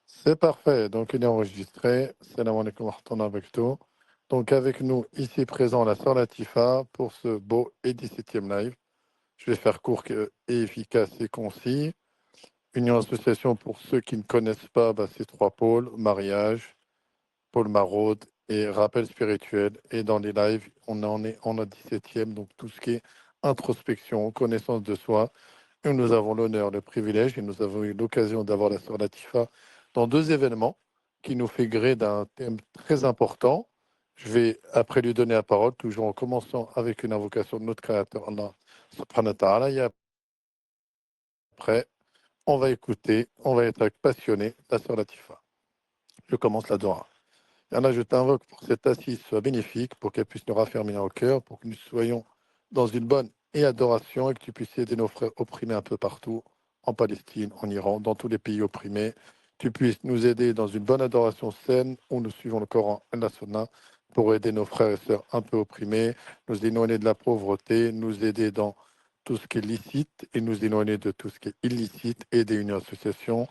C'est parfait. Donc, il est enregistré. Salam alaikum wa rahmatullahi wa barakatuh. Donc, avec nous, ici présent, la sœur Latifa pour ce beau et 17e live. Je vais faire court et efficace et concis. Union Association, pour ceux qui ne connaissent pas, bah, c'est trois pôles, mariage, pôle maraude et rappel spirituel. Et dans les lives, on a 17e, donc tout ce qui est introspection, connaissance de soi. Et nous avons l'honneur, le privilège, et nous avons eu l'occasion d'avoir la sœur Latifa dans deux événements qui nous fait gré d'un thème très important. Je vais après lui donner la parole, toujours en commençant avec une invocation de notre Créateur, Allah subhanahu wa ta'ala, et après, on va écouter, on va être passionné, la sœur Latifa. Je commence la Dora. Et Allah, je t'invoque pour que cette assise soit bénéfique, pour qu'elle puisse nous raffermir au cœur, pour que nous soyons dans une bonne et adoration et que tu puisses aider nos frères opprimés un peu partout, en Palestine, en Iran, dans tous les pays opprimés. Tu puisses nous aider dans une bonne adoration saine où nous suivons le Coran et la Sunna pour aider nos frères et sœurs un peu opprimés, nous éloigner de la pauvreté, nous aider dans tout ce qui est licite et nous éloigner de tout ce qui est illicite, aider une association,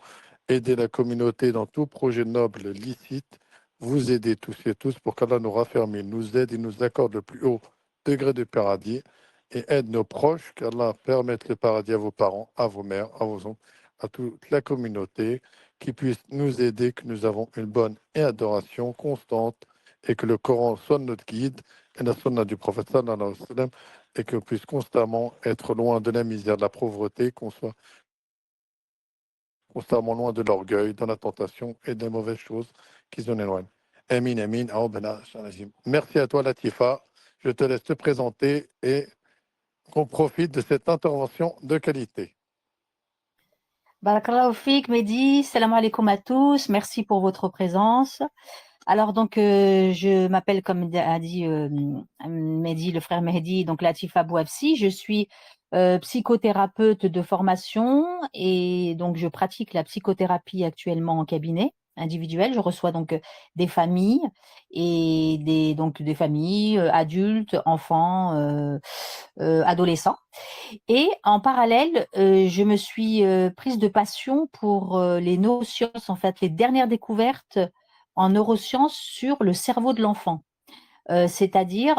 aider la communauté dans tout projet noble licite, vous aider tous et tous pour qu'Allah nous rafferme, nous aide et nous accorde le plus haut degré de paradis et aide nos proches, qu'Allah permette le paradis à vos parents, à vos mères, à vos oncles, à toute la communauté, qui puisse nous aider, que nous avons une bonne et adoration constante et que le Coran soit notre guide et la sunna du prophète sallallahu alayhi wa sallam, et que puisse constamment être loin de la misère, de la pauvreté, qu'on soit constamment loin de l'orgueil, de la tentation et des mauvaises choses qui en éloignent. Amin, amin, aoubena, shalazim. Merci à toi, Latifa. Je te laisse te présenter et qu'on profite de cette intervention de qualité. Barakallahu fik, Mehdi. Salam alaikum à tous. Merci pour votre présence. Alors donc, je m'appelle, comme a dit Mehdi, le frère Mehdi, donc Latifa Bouafsi. Je suis psychothérapeute de formation et donc je pratique la psychothérapie actuellement en cabinet individuel. Je reçois donc des familles et des familles adultes, enfants, adolescents. Et en parallèle, je me suis prise de passion pour les neurosciences, en fait, les dernières découvertes en neurosciences sur le cerveau de l'enfant. C'est-à-dire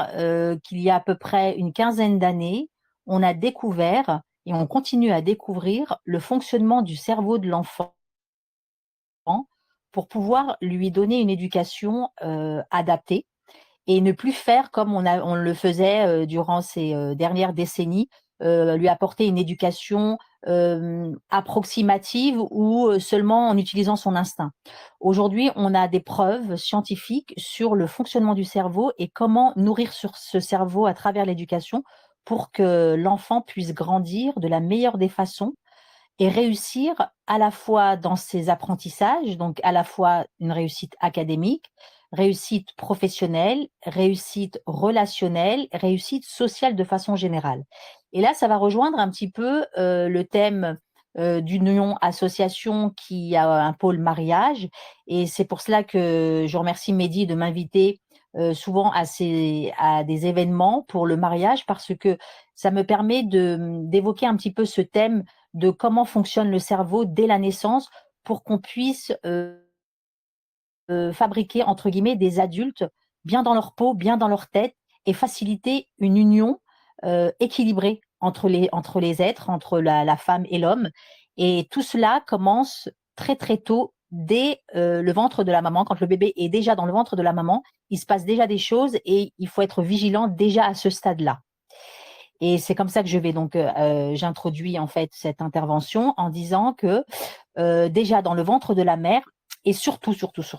qu'il y a à peu près une quinzaine d'années, on a découvert et on continue à découvrir le fonctionnement du cerveau de l'enfant pour pouvoir lui donner une éducation adaptée et ne plus faire comme on le faisait durant ces dernières décennies, lui apporter une éducation approximative ou seulement en utilisant son instinct. Aujourd'hui, on a des preuves scientifiques sur le fonctionnement du cerveau et comment nourrir sur ce cerveau à travers l'éducation pour que l'enfant puisse grandir de la meilleure des façons et réussir à la fois dans ses apprentissages, donc à la fois une réussite académique, réussite professionnelle, réussite relationnelle, réussite sociale de façon générale. Et là, ça va rejoindre un petit peu le thème d'une union association qui a un pôle mariage. Et c'est pour cela que je remercie Mehdi de m'inviter souvent à des événements pour le mariage parce que ça me permet d'évoquer un petit peu ce thème de comment fonctionne le cerveau dès la naissance pour qu'on puisse fabriquer, entre guillemets, des adultes bien dans leur peau, bien dans leur tête et faciliter une union équilibrée entre les êtres, entre la femme et l'homme. Et tout cela commence très très tôt, dès le ventre de la maman. Quand le bébé est déjà dans le ventre de la maman, il se passe déjà des choses et il faut être vigilant déjà à ce stade-là. Et c'est comme ça que je vais donc, j'introduis en fait cette intervention en disant que déjà dans le ventre de la mère et surtout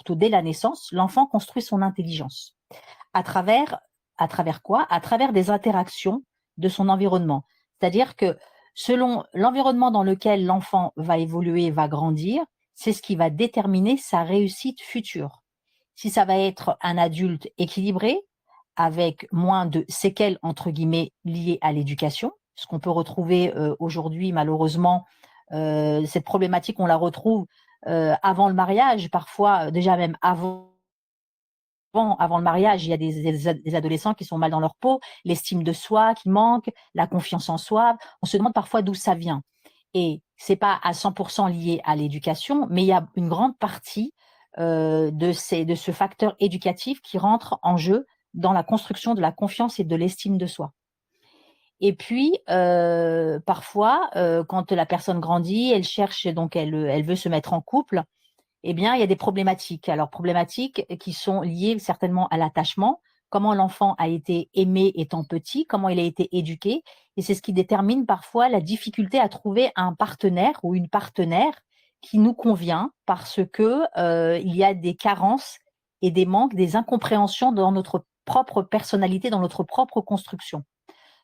dès la naissance, l'enfant construit son intelligence. À travers, à travers quoi? À travers des interactions de son environnement. C'est-à-dire que selon l'environnement dans lequel l'enfant va évoluer, va grandir, c'est ce qui va déterminer sa réussite future. Si ça va être un adulte équilibré, avec moins de séquelles entre guillemets liées à l'éducation, ce qu'on peut retrouver aujourd'hui malheureusement, cette problématique on la retrouve avant le mariage, parfois déjà même avant le mariage, il y a des adolescents qui sont mal dans leur peau, l'estime de soi qui manque, la confiance en soi. On se demande parfois d'où ça vient. Et c'est pas à 100% lié à l'éducation, mais il y a une grande partie de ce facteur éducatif qui rentre en jeu dans la construction de la confiance et de l'estime de soi. Et puis, parfois, quand la personne grandit, elle cherche, donc elle veut se mettre en couple, eh bien, il y a des problématiques. Alors, problématiques qui sont liées certainement à l'attachement, comment l'enfant a été aimé étant petit, comment il a été éduqué, et c'est ce qui détermine parfois la difficulté à trouver un partenaire ou une partenaire qui nous convient parce que il y a des carences et des manques, des incompréhensions dans notre propre personnalité, dans notre propre construction.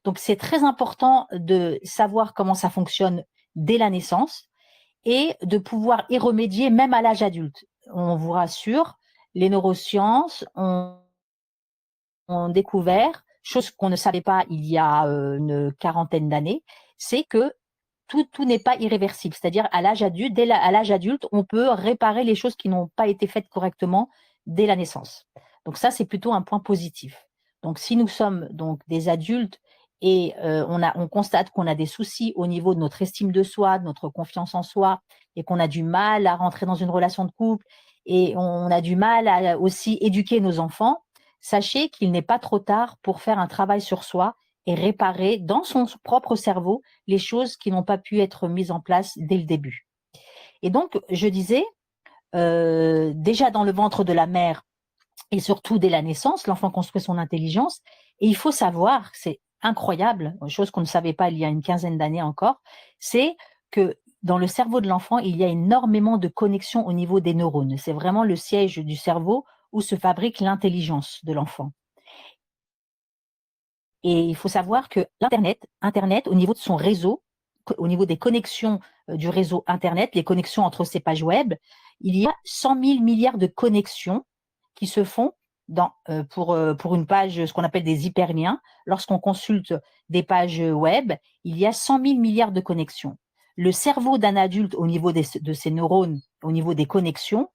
Donc, c'est très important de savoir comment ça fonctionne dès la naissance et de pouvoir y remédier même à l'âge adulte. On vous rassure, les neurosciences ont découvert, chose qu'on ne savait pas il y a une quarantaine d'années, c'est que tout n'est pas irréversible. C'est-à-dire à l'âge adulte, à l'âge adulte, on peut réparer les choses qui n'ont pas été faites correctement dès la naissance. Donc ça, c'est plutôt un point positif. Donc si nous sommes donc des adultes et on constate qu'on a des soucis au niveau de notre estime de soi, de notre confiance en soi, et qu'on a du mal à rentrer dans une relation de couple, et on a du mal à aussi éduquer nos enfants, sachez qu'il n'est pas trop tard pour faire un travail sur soi et réparer dans son propre cerveau les choses qui n'ont pas pu être mises en place dès le début. Et donc, je disais, déjà dans le ventre de la mère, et surtout dès la naissance, l'enfant construit son intelligence. Et il faut savoir, c'est incroyable, une chose qu'on ne savait pas il y a une quinzaine d'années encore, c'est que dans le cerveau de l'enfant, il y a énormément de connexions au niveau des neurones. C'est vraiment le siège du cerveau où se fabrique l'intelligence de l'enfant. Et il faut savoir que Internet, au niveau de son réseau, au niveau des connexions du réseau Internet, les connexions entre ces pages web, il y a 100 000 milliards de connexions qui se font pour une page, ce qu'on appelle des hyperliens. Lorsqu'on consulte des pages web, il y a 100 000 milliards de connexions. Le cerveau d'un adulte, au niveau de ses neurones, au niveau des connexions,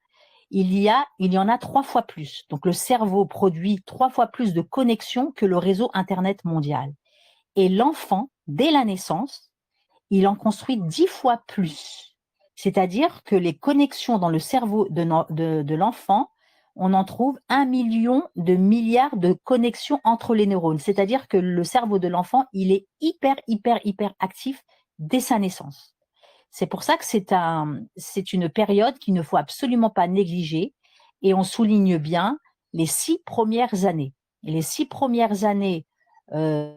il y en a 3 fois plus. Donc le cerveau produit 3 fois plus de connexions que le réseau Internet mondial. Et l'enfant, dès la naissance, il en construit 10 fois plus. C'est-à-dire que les connexions dans le cerveau de l'enfant, on en trouve 1 million de milliards de connexions entre les neurones. C'est-à-dire que le cerveau de l'enfant, il est hyper actif dès sa naissance. C'est pour ça que c'est une période qu'il ne faut absolument pas négliger, et on souligne bien les 6 premières années. Les 6 premières années de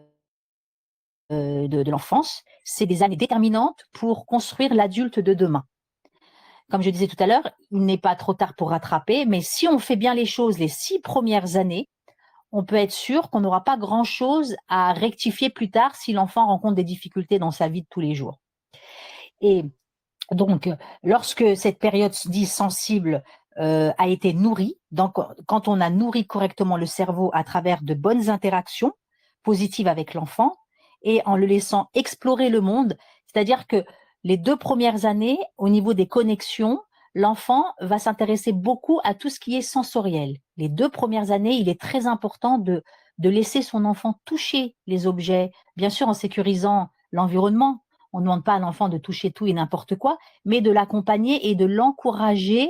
l'enfance, c'est des années déterminantes pour construire l'adulte de demain. Comme je disais tout à l'heure, il n'est pas trop tard pour rattraper, mais si on fait bien les choses les 6 premières années, on peut être sûr qu'on n'aura pas grand-chose à rectifier plus tard si l'enfant rencontre des difficultés dans sa vie de tous les jours. Et donc, lorsque cette période dite sensible a été nourrie, donc quand on a nourri correctement le cerveau à travers de bonnes interactions positives avec l'enfant et en le laissant explorer le monde, c'est-à-dire que les 2 premières années, au niveau des connexions, l'enfant va s'intéresser beaucoup à tout ce qui est sensoriel. Les 2 premières années, il est très important de laisser son enfant toucher les objets, bien sûr en sécurisant l'environnement. On ne demande pas à l'enfant de toucher tout et n'importe quoi, mais de l'accompagner et de l'encourager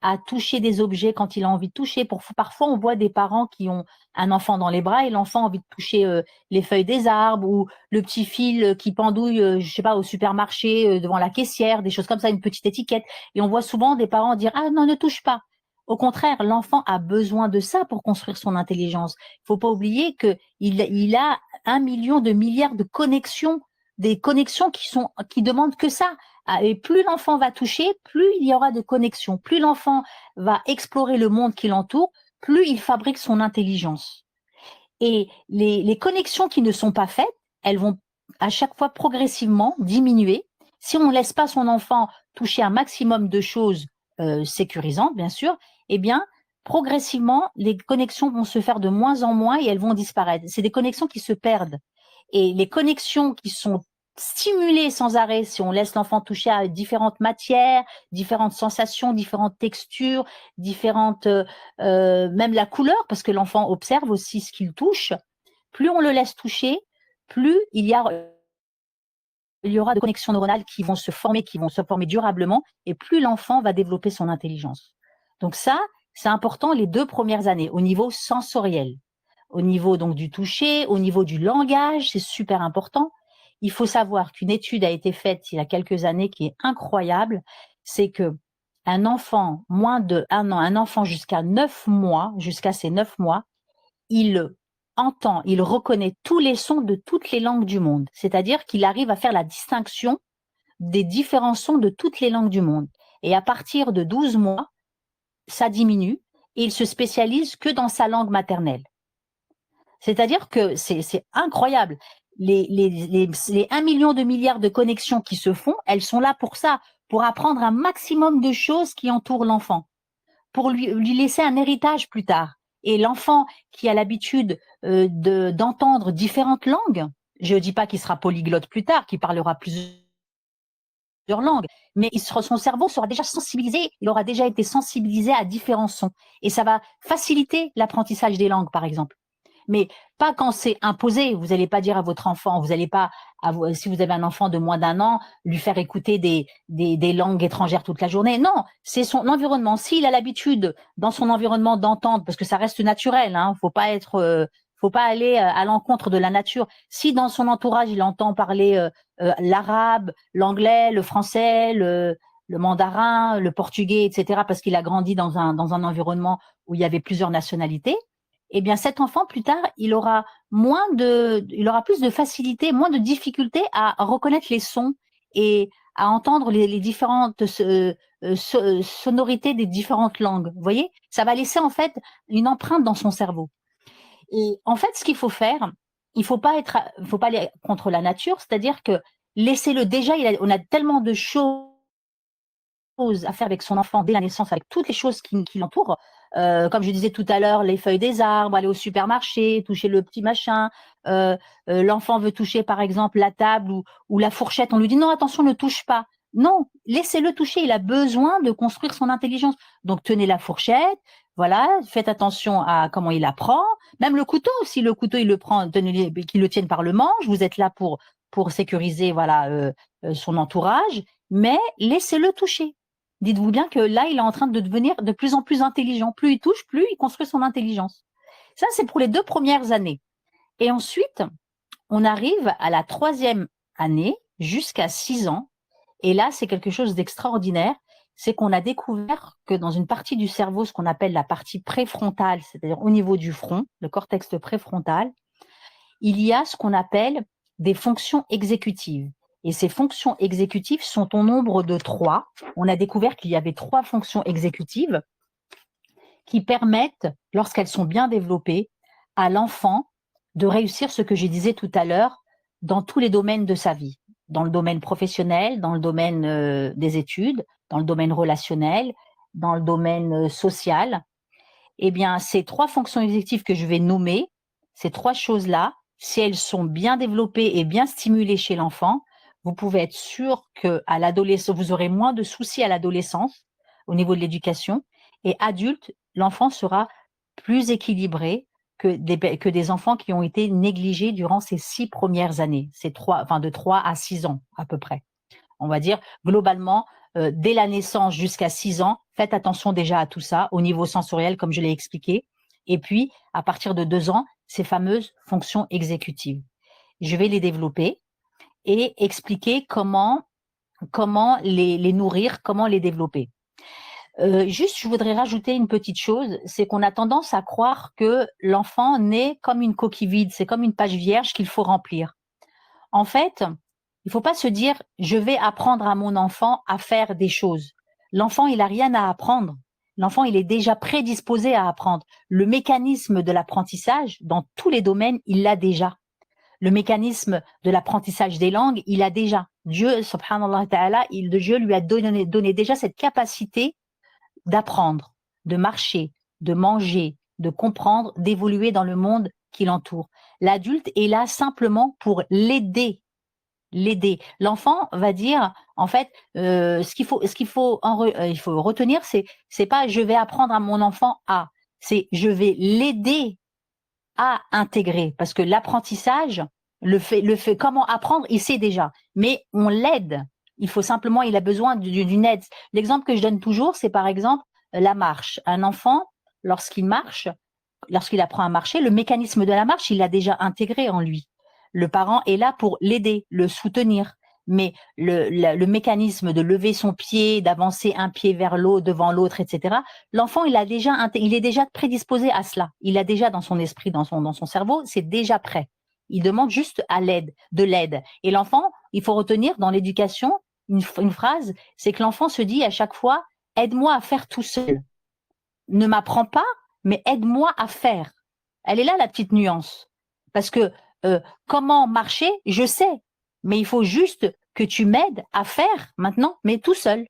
à toucher des objets quand il a envie de toucher. Parfois, on voit des parents qui ont un enfant dans les bras et l'enfant a envie de toucher les feuilles des arbres ou le petit fil qui pendouille, je sais pas, au supermarché devant la caissière, des choses comme ça, une petite étiquette. Et on voit souvent des parents dire « Ah non, ne touche pas ». Au contraire, l'enfant a besoin de ça pour construire son intelligence. Il faut pas oublier qu'il a 1 million de milliards de connexions, des connexions qui demandent que ça. Et plus l'enfant va toucher, plus il y aura de connexions. Plus l'enfant va explorer le monde qui l'entoure, plus il fabrique son intelligence. Et les connexions qui ne sont pas faites, elles vont à chaque fois progressivement diminuer. Si on ne laisse pas son enfant toucher un maximum de choses sécurisantes, bien sûr, eh bien, progressivement, les connexions vont se faire de moins en moins et elles vont disparaître. C'est des connexions qui se perdent. Et les connexions qui sont stimulées sans arrêt, si on laisse l'enfant toucher à différentes matières, différentes sensations, différentes textures, différentes, même la couleur, parce que l'enfant observe aussi ce qu'il touche. Plus on le laisse toucher, plus il y a il y aura de connexions neuronales qui vont se former durablement, et plus l'enfant va développer son intelligence. Donc ça, c'est important les 2 premières années au niveau sensoriel, au niveau donc du toucher, au niveau du langage, c'est super important. Il faut savoir qu'une étude a été faite il y a quelques années qui est incroyable, c'est que un enfant moins de 1 an, un enfant jusqu'à 9 mois, jusqu'à ses 9 mois, il entend, il reconnaît tous les sons de toutes les langues du monde. C'est-à-dire qu'il arrive à faire la distinction des différents sons de toutes les langues du monde. Et à partir de 12 mois, ça diminue et il se spécialise que dans sa langue maternelle. C'est-à-dire que c'est incroyable. Les 1 million de milliards de connexions qui se font, elles sont là pour ça, pour apprendre un maximum de choses qui entourent l'enfant, pour lui laisser un héritage plus tard. Et l'enfant qui a l'habitude d'entendre différentes langues, je ne dis pas qu'il sera polyglotte plus tard, qu'il parlera plusieurs langues, mais son cerveau sera déjà sensibilisé, il aura déjà été sensibilisé à différents sons. Et ça va faciliter l'apprentissage des langues, par exemple. Mais pas quand c'est imposé. Vous n'allez pas dire à votre enfant, vous n'allez pas, si vous avez un enfant de moins d'1 an, lui faire écouter des langues étrangères toute la journée. Non, c'est son environnement. S'il a l'habitude dans son environnement d'entendre, parce que ça reste naturel, hein, faut pas aller à l'encontre de la nature. Si dans son entourage il entend parler l'arabe, l'anglais, le français, le mandarin, le portugais, etc., parce qu'il a grandi dans un environnement où il y avait plusieurs nationalités, eh bien cet enfant plus tard, il aura plus de facilité, moins de difficulté à reconnaître les sons et à entendre les différentes sonorités des différentes langues. Vous voyez, ça va laisser en fait une empreinte dans son cerveau. Et en fait, ce qu'il faut faire, il faut pas aller contre la nature, c'est-à-dire que laissez-le déjà. On a tellement de choses à faire avec son enfant dès la naissance, avec toutes les choses qui l'entourent. Comme je disais tout à l'heure, les feuilles des arbres, aller au supermarché, toucher le petit machin. L'enfant veut toucher, par exemple, la table ou la fourchette. On lui dit non, attention, ne touche pas. Non, laissez-le toucher. Il a besoin de construire son intelligence. Donc, tenez la fourchette. Voilà, faites attention à comment il apprend. Même le couteau, si le couteau il le prend, qu'il le tienne par le manche. Vous êtes là pour sécuriser, voilà, son entourage. Mais laissez-le toucher. Dites-vous bien que là, il est en train de devenir de plus en plus intelligent. Plus il touche, plus il construit son intelligence. Ça, c'est pour les 2 premières années. Et ensuite, on arrive à la 3e année, jusqu'à 6 ans. Et là, c'est quelque chose d'extraordinaire. C'est qu'on a découvert que dans une partie du cerveau, ce qu'on appelle la partie préfrontale, c'est-à-dire au niveau du front, le cortex préfrontal, il y a ce qu'on appelle des fonctions exécutives. Et ces fonctions exécutives sont au nombre de 3. On a découvert qu'il y avait 3 fonctions exécutives qui permettent, lorsqu'elles sont bien développées, à l'enfant de réussir ce que je disais tout à l'heure dans tous les domaines de sa vie. Dans le domaine professionnel, dans le domaine des études, dans le domaine relationnel, dans le domaine social. Eh bien, ces 3 fonctions exécutives que je vais nommer, ces 3 choses-là, si elles sont bien développées et bien stimulées chez l'enfant, vous pouvez être sûr qu'à l'adolescence, vous aurez moins de soucis à l'adolescence au niveau de l'éducation. Et adulte, l'enfant sera plus équilibré que des enfants qui ont été négligés durant ces 6 premières années, de 3 à 6 ans à peu près. On va dire globalement, dès la naissance jusqu'à 6 ans, faites attention déjà à tout ça au niveau sensoriel, comme je l'ai expliqué. Et puis, à partir de 2 ans, ces fameuses fonctions exécutives. Je vais les développer et expliquer comment les nourrir, comment les développer. Juste, je voudrais rajouter une petite chose, c'est qu'on a tendance à croire que l'enfant naît comme une coquille vide, c'est comme une page vierge qu'il faut remplir. En fait, il ne faut pas se dire « je vais apprendre à mon enfant à faire des choses ». L'enfant, il n'a rien à apprendre. L'enfant, il est déjà prédisposé à apprendre. Le mécanisme de l'apprentissage, dans tous les domaines, il l'a déjà. Le mécanisme de l'apprentissage des langues, il a déjà. Dieu, subhanallah ta'ala, Dieu lui a donné déjà cette capacité d'apprendre, de marcher, de manger, de comprendre, d'évoluer dans le monde qui l'entoure. L'adulte est là simplement pour l'aider. L'enfant va dire, en fait, il faut retenir, c'est pas je vais apprendre à mon enfant à, c'est je vais l'aider à intégrer, parce que l'apprentissage, Comment apprendre, il sait déjà. Mais on l'aide. Il a besoin d'une aide. L'exemple que je donne toujours, c'est par exemple la marche. Un enfant, lorsqu'il marche, lorsqu'il apprend à marcher, le mécanisme de la marche, il l'a déjà intégré en lui. Le parent est là pour l'aider, le soutenir. Mais le mécanisme de lever son pied, d'avancer un pied vers l'autre, devant l'autre, etc., l'enfant, il est déjà prédisposé à cela. Il a déjà dans son esprit, dans son cerveau, c'est déjà prêt. Il demande juste de l'aide. Et l'enfant, il faut retenir dans l'éducation une phrase, c'est que l'enfant se dit à chaque fois, aide-moi à faire tout seul. Ne m'apprends pas, mais aide-moi à faire. Elle est là la petite nuance. Parce que comment marcher, je sais, mais il faut juste que tu m'aides à faire maintenant, mais tout seul.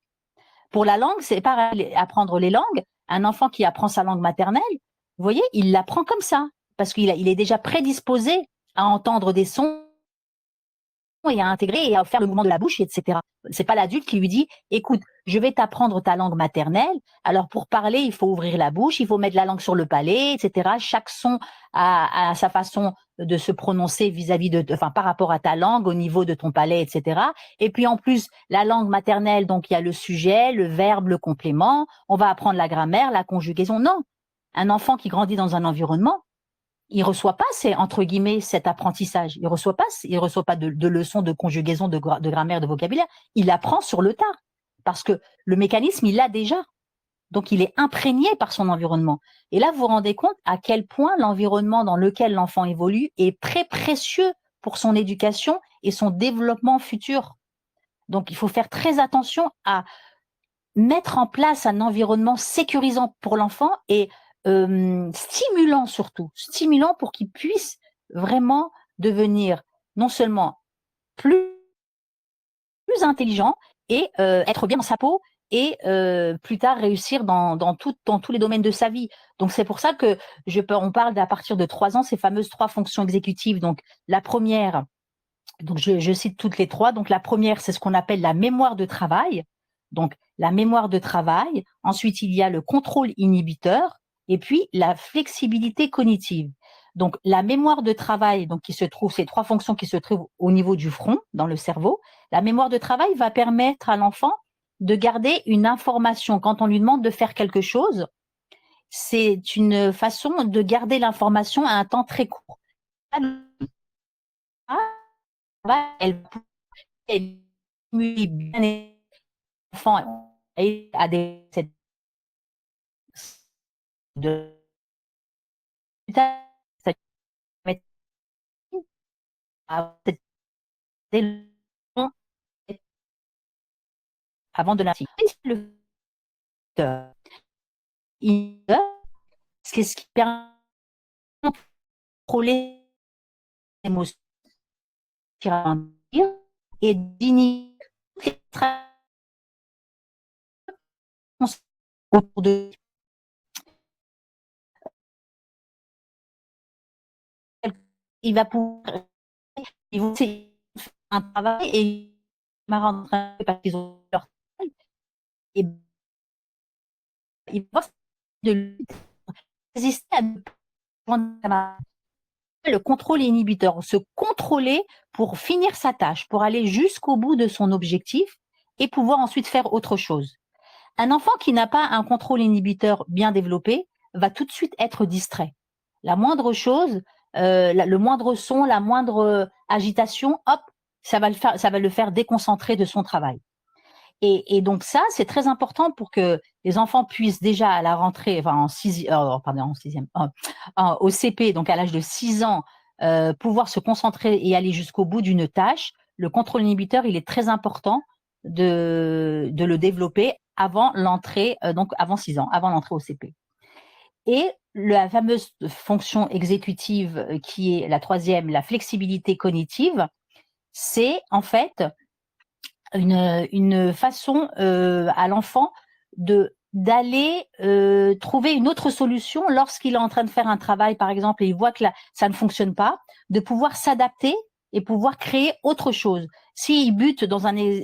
Pour la langue, c'est pareil, apprendre les langues. Un enfant qui apprend sa langue maternelle, vous voyez, il l'apprend comme ça, parce qu'il est déjà prédisposé à entendre des sons et à intégrer et à faire le mouvement de la bouche, etc. C'est pas l'adulte qui lui dit, écoute, je vais t'apprendre ta langue maternelle. Alors pour parler, il faut ouvrir la bouche, il faut mettre la langue sur le palais, etc. Chaque son a sa façon de se prononcer par rapport à ta langue, au niveau de ton palais, etc. Et puis en plus, la langue maternelle, donc il y a le sujet, le verbe, le complément. On va apprendre la grammaire, la conjugaison. Non, un enfant qui grandit dans un environnement, il reçoit pas entre guillemets cet apprentissage. Il reçoit pas de leçons de conjugaison, de grammaire, de vocabulaire. Il apprend sur le tas parce que le mécanisme, il l'a déjà. Donc, il est imprégné par son environnement. Et là, vous vous rendez compte à quel point l'environnement dans lequel l'enfant évolue est très précieux pour son éducation et son développement futur. Donc, il faut faire très attention à mettre en place un environnement sécurisant pour l'enfant et stimulant surtout, stimulant pour qu'il puisse vraiment devenir non seulement plus intelligent et être bien dans sa peau et plus tard réussir dans tous les domaines de sa vie. Donc c'est pour ça que on parle d'à partir de 3 ans, ces fameuses 3 fonctions exécutives. Donc la première, donc je cite toutes les 3. Donc la première, c'est ce qu'on appelle la mémoire de travail. Donc la mémoire de travail. Ensuite, il y a le contrôle inhibiteur et puis la flexibilité cognitive. Donc la mémoire de travail, donc ces 3 fonctions qui se trouvent au niveau du front, dans le cerveau. La mémoire de travail va permettre à l'enfant de garder une information. Quand on lui demande de faire quelque chose, c'est une façon de garder l'information à un temps très court. Elle stimule bien l'enfant à des de avant de l'inciter. Ce qui permet de contrôler les émotions et d'inhiber autour de il va pouvoir ils vont faire un travail et ils vont rentrer parce qu'ils ont leur travail et ils vont de résister à le contrôle inhibiteur, se contrôler pour finir sa tâche, pour aller jusqu'au bout de son objectif et pouvoir ensuite faire autre chose. Un enfant qui n'a pas un contrôle inhibiteur bien développé va tout de suite être distrait. La moindre chose, le moindre son, la moindre agitation, hop, ça va le faire déconcentrer de son travail. Et donc ça, c'est très important pour que les enfants puissent déjà à la rentrée, au CP, donc à l'âge de 6 ans, pouvoir se concentrer et aller jusqu'au bout d'une tâche. Le contrôle inhibiteur, il est très important de le développer avant l'entrée, donc avant 6 ans, avant l'entrée au CP. Et la fameuse fonction exécutive qui est la 3e, la flexibilité cognitive, c'est en fait une façon à l'enfant d'aller trouver une autre solution lorsqu'il est en train de faire un travail, par exemple, et il voit que ça ne fonctionne pas, de pouvoir s'adapter et pouvoir créer autre chose. S'il bute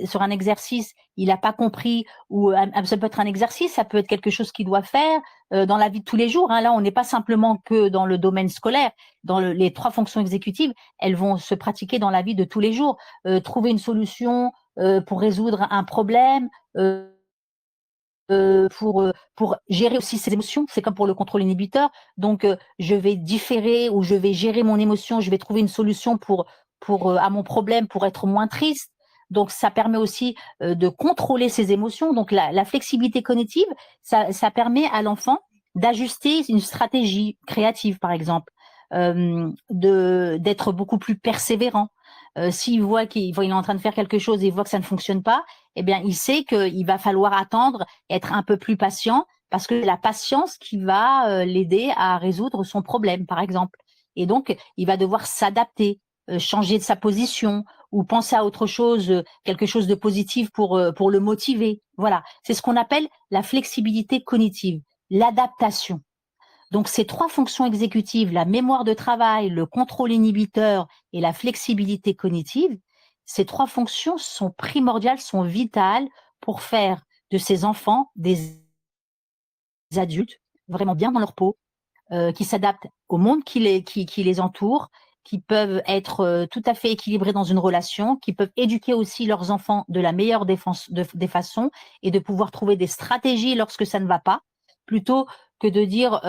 sur un exercice, il n'a pas compris, ou ça peut être un exercice, ça peut être quelque chose qu'il doit faire dans la vie de tous les jours. Hein. Là, on n'est pas simplement que dans le domaine scolaire. Les 3 fonctions exécutives, elles vont se pratiquer dans la vie de tous les jours. Trouver une solution pour résoudre un problème, pour gérer aussi ses émotions. C'est comme pour le contrôle inhibiteur. Donc, je vais différer ou je vais gérer mon émotion. Je vais trouver une solution à mon problème pour être moins triste. Donc, ça permet aussi de contrôler ses émotions. Donc, la flexibilité cognitive, ça permet à l'enfant d'ajuster une stratégie créative, par exemple, d'être beaucoup plus persévérant. S'il voit qu'il est en train de faire quelque chose et il voit que ça ne fonctionne pas, eh bien, il sait qu'il va falloir attendre, être un peu plus patient, parce que c'est la patience qui va l'aider à résoudre son problème, par exemple. Et donc, il va devoir s'adapter, changer de sa position ou penser à autre chose, quelque chose de positif pour le motiver. Voilà, c'est ce qu'on appelle la flexibilité cognitive, l'adaptation. Donc, ces 3 fonctions exécutives, la mémoire de travail, le contrôle inhibiteur et la flexibilité cognitive, ces 3 fonctions sont primordiales, sont vitales pour faire de ces enfants des adultes vraiment bien dans leur peau, qui s'adaptent au monde qui les entoure, qui peuvent être tout à fait équilibrés dans une relation, qui peuvent éduquer aussi leurs enfants de la meilleure des façons et de pouvoir trouver des stratégies lorsque ça ne va pas, plutôt que de dire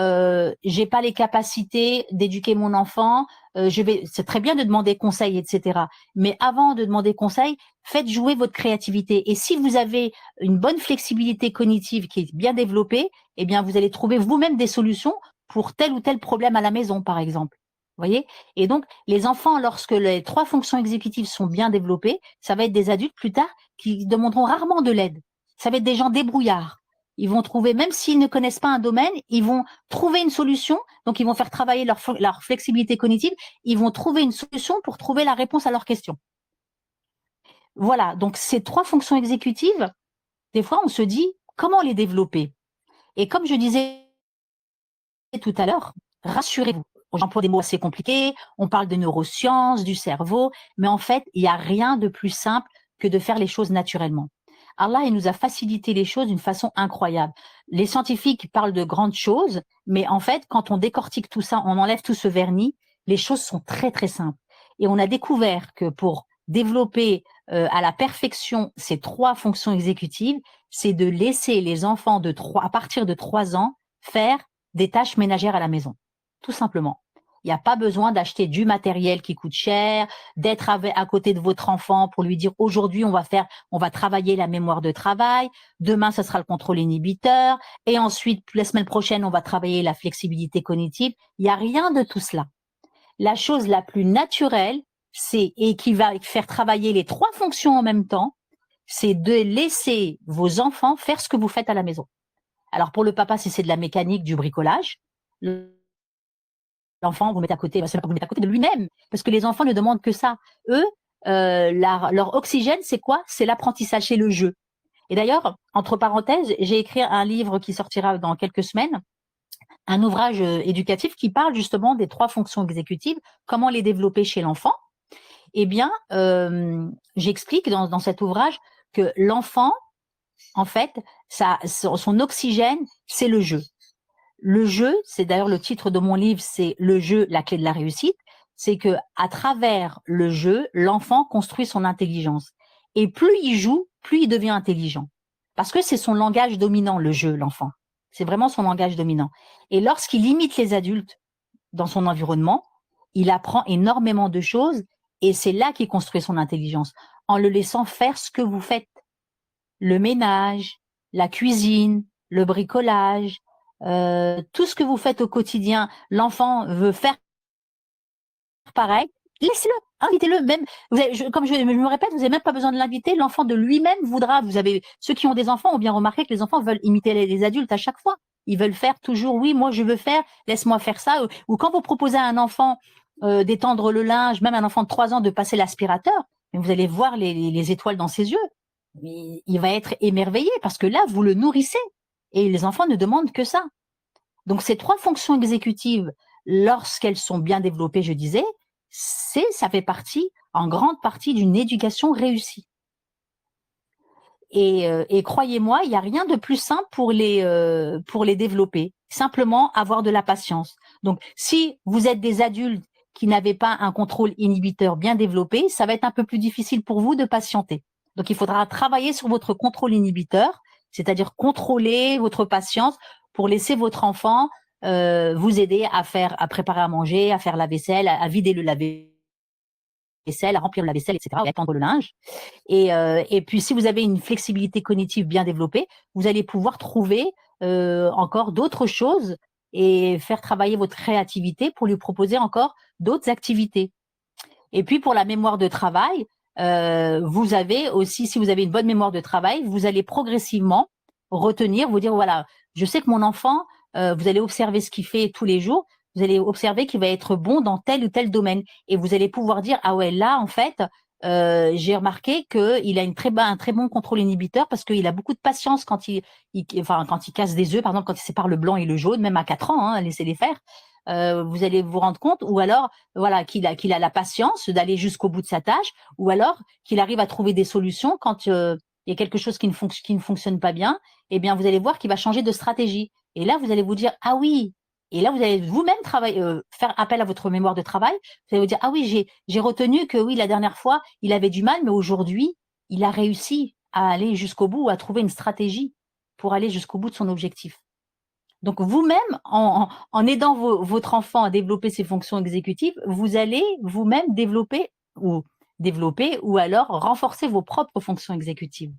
j'ai pas les capacités d'éduquer mon enfant, c'est très bien de demander conseil, etc. Mais avant de demander conseil, faites jouer votre créativité. Et si vous avez une bonne flexibilité cognitive qui est bien développée, eh bien vous allez trouver vous-même des solutions pour tel ou tel problème à la maison, par exemple. Vous voyez? Et donc, les enfants, lorsque les 3 fonctions exécutives sont bien développées, ça va être des adultes plus tard qui demanderont rarement de l'aide. Ça va être des gens débrouillards. Ils vont trouver, même s'ils ne connaissent pas un domaine, ils vont trouver une solution. Donc, ils vont faire travailler leur flexibilité cognitive. Ils vont trouver une solution pour trouver la réponse à leurs questions. Voilà. Donc, ces 3 fonctions exécutives, des fois, on se dit, comment les développer? Et comme je disais tout à l'heure, rassurez-vous. J'emploie des mots assez compliqués, on parle de neurosciences, du cerveau, mais en fait, il n'y a rien de plus simple que de faire les choses naturellement. Allah, il nous a facilité les choses d'une façon incroyable. Les scientifiques parlent de grandes choses, mais en fait, quand on décortique tout ça, on enlève tout ce vernis, les choses sont très, très simples. Et on a découvert que pour développer à la perfection ces 3 fonctions exécutives, c'est de laisser les enfants à partir de 3 ans faire des tâches ménagères à la maison, tout simplement. Il n'y a pas besoin d'acheter du matériel qui coûte cher, d'être à côté de votre enfant pour lui dire aujourd'hui on va travailler la mémoire de travail, demain ce sera le contrôle inhibiteur, et ensuite la semaine prochaine on va travailler la flexibilité cognitive. Il n'y a rien de tout cela. La chose la plus naturelle, et qui va faire travailler les 3 fonctions en même temps, c'est de laisser vos enfants faire ce que vous faites à la maison. Alors pour le papa, si c'est de la mécanique, du bricolage, l'enfant, vous mettez à côté, vous mettez à côté de lui-même, parce que les enfants ne demandent que ça. Eux, leur oxygène, c'est quoi? C'est l'apprentissage, c'est le jeu. Et d'ailleurs, entre parenthèses, j'ai écrit un livre qui sortira dans quelques semaines, un ouvrage éducatif qui parle justement des 3 fonctions exécutives, comment les développer chez l'enfant. Eh bien, j'explique dans cet ouvrage que l'enfant, en fait, son oxygène, c'est le jeu. Le jeu, c'est d'ailleurs le titre de mon livre, c'est le jeu, la clé de la réussite. C'est que à travers le jeu, l'enfant construit son intelligence. Et plus il joue, plus il devient intelligent. Parce que c'est son langage dominant, le jeu, l'enfant. C'est vraiment son langage dominant. Et lorsqu'il imite les adultes dans son environnement, il apprend énormément de choses et c'est là qu'il construit son intelligence, en le laissant faire ce que vous faites. Le ménage, la cuisine, le bricolage, tout ce que vous faites au quotidien, l'enfant veut faire pareil, laissez-le, invitez-le. Même, comme je me répète, vous n'avez même pas besoin de l'inviter. L'enfant de lui-même voudra. Ceux qui ont des enfants ont bien remarqué que les enfants veulent imiter les adultes à chaque fois. Ils veulent faire toujours, oui, moi je veux faire, laisse-moi faire ça. Ou quand vous proposez à un enfant d'étendre le linge, même un enfant de 3 ans de passer l'aspirateur, vous allez voir les étoiles dans ses yeux. Il va être émerveillé parce que là, vous le nourrissez. Et les enfants ne demandent que ça. Donc, ces 3 fonctions exécutives, lorsqu'elles sont bien développées, je disais, ça fait partie, en grande partie, d'une éducation réussie. Et croyez-moi, il n'y a rien de plus simple pour les développer. Simplement avoir de la patience. Donc, si vous êtes des adultes qui n'avaient pas un contrôle inhibiteur bien développé, ça va être un peu plus difficile pour vous de patienter. Donc, il faudra travailler sur votre contrôle inhibiteur, c'est-à-dire contrôler votre patience pour laisser votre enfant vous aider à préparer à manger, à faire la vaisselle, à vider le lave-vaisselle, à remplir la vaisselle, etc., à étendre le linge. Et puis, si vous avez une flexibilité cognitive bien développée, vous allez pouvoir trouver encore d'autres choses et faire travailler votre créativité pour lui proposer encore d'autres activités. Et puis, pour la mémoire de travail, vous avez aussi, si vous avez une bonne mémoire de travail, vous allez progressivement retenir, vous dire, voilà, je sais que mon enfant, vous allez observer ce qu'il fait tous les jours, vous allez observer qu'il va être bon dans tel ou tel domaine. Et vous allez pouvoir dire, ah ouais, là, en fait, j'ai remarqué qu'il a un très bon contrôle inhibiteur parce qu'il a beaucoup de patience quand quand il casse des œufs, par exemple, quand il sépare le blanc et le jaune, même à 4 ans, hein, laissez-les faire. Vous allez vous rendre compte, ou alors voilà qu'il a la patience d'aller jusqu'au bout de sa tâche, ou alors qu'il arrive à trouver des solutions quand il y a quelque chose qui ne fonctionne pas bien. Eh bien, vous allez voir qu'il va changer de stratégie. Et là, vous allez vous dire, ah oui. Et là, vous allez vous-même faire appel à votre mémoire de travail. Vous allez vous dire, ah oui, j'ai retenu que oui, la dernière fois, il avait du mal, mais aujourd'hui, il a réussi à aller jusqu'au bout, à trouver une stratégie pour aller jusqu'au bout de son objectif. Donc vous-même, en aidant votre enfant à développer ses fonctions exécutives, vous allez vous-même développer ou alors renforcer vos propres fonctions exécutives.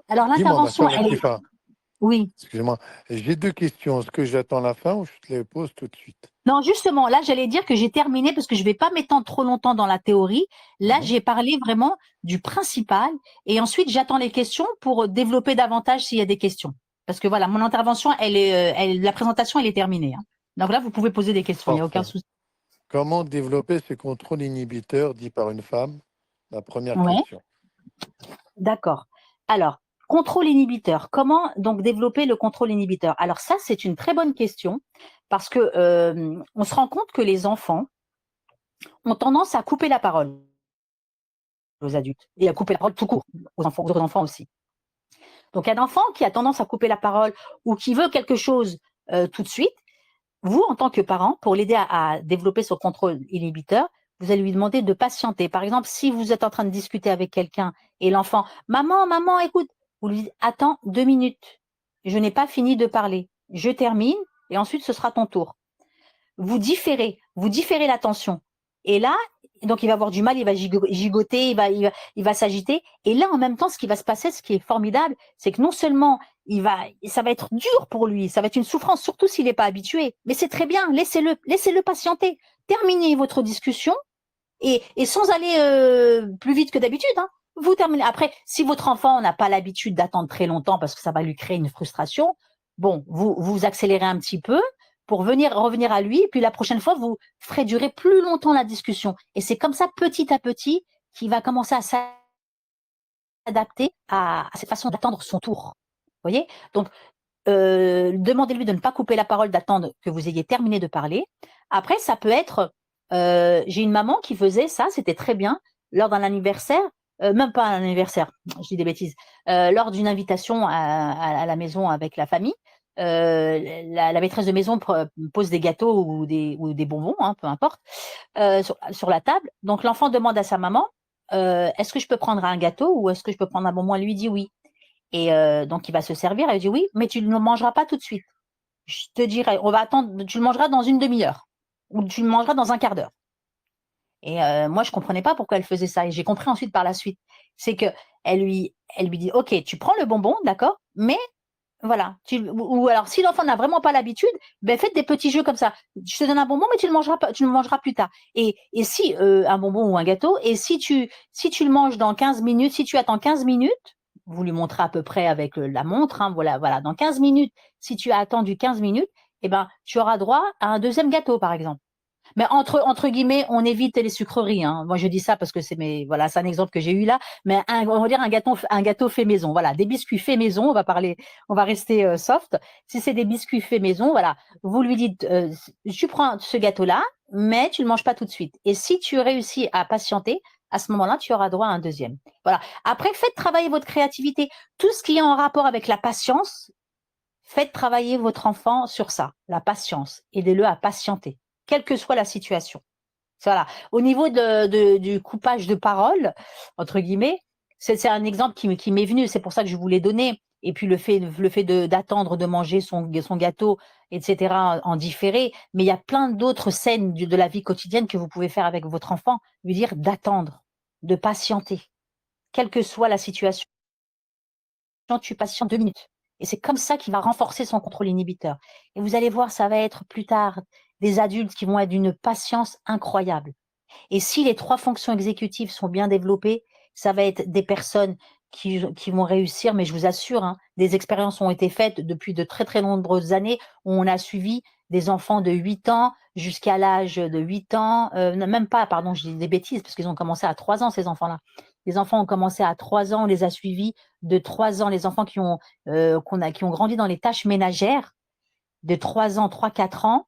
Alors Dis-moi, ma l'intervention, soeur Latifa, oui. excuse-moi, j'ai 2 questions. Est-ce que j'attends la fin ou je te les pose tout de suite? Non, justement, là, j'allais dire que j'ai terminé parce que je ne vais pas m'étendre trop longtemps dans la théorie. Là, Mhm. j'ai parlé vraiment du principal et ensuite, j'attends les questions pour développer davantage s'il y a des questions. Parce que voilà, mon intervention, la présentation, elle est terminée, hein. Donc là, vous pouvez poser des questions, il n'y a aucun Parfait. souci. Comment développer ce contrôle inhibiteur dit par une femme? La première Ouais, question. d'accord. Alors, contrôle inhibiteur. Comment donc développer le contrôle inhibiteur? Alors ça, c'est une très bonne question parce que on se rend compte que les enfants ont tendance à couper la parole aux adultes et à couper la parole tout court aux autres enfants aussi. Donc un enfant qui a tendance à couper la parole ou qui veut quelque chose tout de suite, vous, en tant que parent, pour l'aider à développer son contrôle inhibiteur, vous allez lui demander de patienter. Par exemple, si vous êtes en train de discuter avec quelqu'un et l'enfant, maman, maman, écoute, vous lui dites, attends 2 minutes, je n'ai pas fini de parler, je termine et ensuite ce sera ton tour. Vous différez l'attention. Et là, donc il va avoir du mal, il va gigoter, il va s'agiter. Et là, en même temps, ce qui va se passer, ce qui est formidable, c'est que non seulement ça va être dur pour lui, ça va être une souffrance, surtout s'il n'est pas habitué. Mais c'est très bien, laissez-le patienter. Terminez votre discussion et sans aller plus vite que d'habitude, hein. Vous terminez. Après, si votre enfant n'a pas l'habitude d'attendre très longtemps parce que ça va lui créer une frustration, bon, vous accélérez un petit peu pour revenir à lui. Puis la prochaine fois, vous ferez durer plus longtemps la discussion. Et c'est comme ça, petit à petit, qu'il va commencer à s'adapter à cette façon d'attendre son tour. Vous voyez? Donc, demandez-lui de ne pas couper la parole, d'attendre que vous ayez terminé de parler. Après, ça peut être, j'ai une maman qui faisait ça, c'était très bien, lors d'un anniversaire, même pas un anniversaire, je dis des bêtises, lors d'une invitation à la maison avec la famille, la maîtresse de maison pose des gâteaux ou des bonbons, hein, peu importe, sur la table. Donc l'enfant demande à sa maman, est-ce que je peux prendre un gâteau ou est-ce que je peux prendre un bonbon? Elle lui dit oui. Et donc il va se servir, elle dit oui, mais tu ne le mangeras pas tout de suite. Je te dirai, on va attendre, tu le mangeras dans une demi-heure ou tu le mangeras dans un quart d'heure. Et moi, je comprenais pas pourquoi elle faisait ça. Et j'ai compris ensuite par la suite. C'est que elle lui dit, OK, tu prends le bonbon, d'accord, mais voilà. Ou alors, si l'enfant n'a vraiment pas l'habitude, ben faites des petits jeux comme ça. Je te donne un bonbon, mais tu le mangeras pas, tu le mangeras plus tard. Et si un bonbon ou un gâteau, et si tu le manges dans 15 minutes, si tu attends 15 minutes, vous lui montrez à peu près avec la montre, hein, voilà, dans 15 minutes, si tu as attendu 15 minutes, eh ben, tu auras droit à un deuxième gâteau, par exemple. Mais entre guillemets, on évite les sucreries. Hein. Moi, je dis ça parce que voilà, c'est un exemple que j'ai eu là. Mais on va dire un gâteau fait maison. Voilà, des biscuits faits maison. On va rester soft. Si c'est des biscuits faits maison, voilà, vous lui dites, tu prends ce gâteau-là, mais tu le manges pas tout de suite. Et si tu réussis à patienter, à ce moment-là, tu auras droit à un deuxième. Voilà. Après, faites travailler votre créativité. Tout ce qui est en rapport avec la patience, faites travailler votre enfant sur ça, la patience. Aidez-le à patienter, quelle que soit la situation. Voilà. Au niveau du coupage de parole, entre guillemets, c'est un exemple qui m'est venu, c'est pour ça que je vous l'ai donné. Et puis le fait d'attendre de manger son gâteau, etc., en différé. Mais il y a plein d'autres scènes de la vie quotidienne que vous pouvez faire avec votre enfant, lui dire d'attendre, de patienter, quelle que soit la situation. Tu patientes 2 minutes. Et c'est comme ça qu'il va renforcer son contrôle inhibiteur. Et vous allez voir, ça va être plus tard des adultes qui vont être d'une patience incroyable. Et si les 3 fonctions exécutives sont bien développées, ça va être des personnes qui vont réussir, mais je vous assure, hein, des expériences ont été faites depuis de très très nombreuses années où on a suivi des enfants de 8 ans jusqu'à l'âge de 8 ans, même pas, pardon, je dis des bêtises, parce qu'ils ont commencé à 3 ans, ces enfants-là. Les enfants ont commencé à 3 ans, on les a suivis de 3 ans, les enfants qui ont grandi dans les tâches ménagères de 3 ans, 3-4 ans,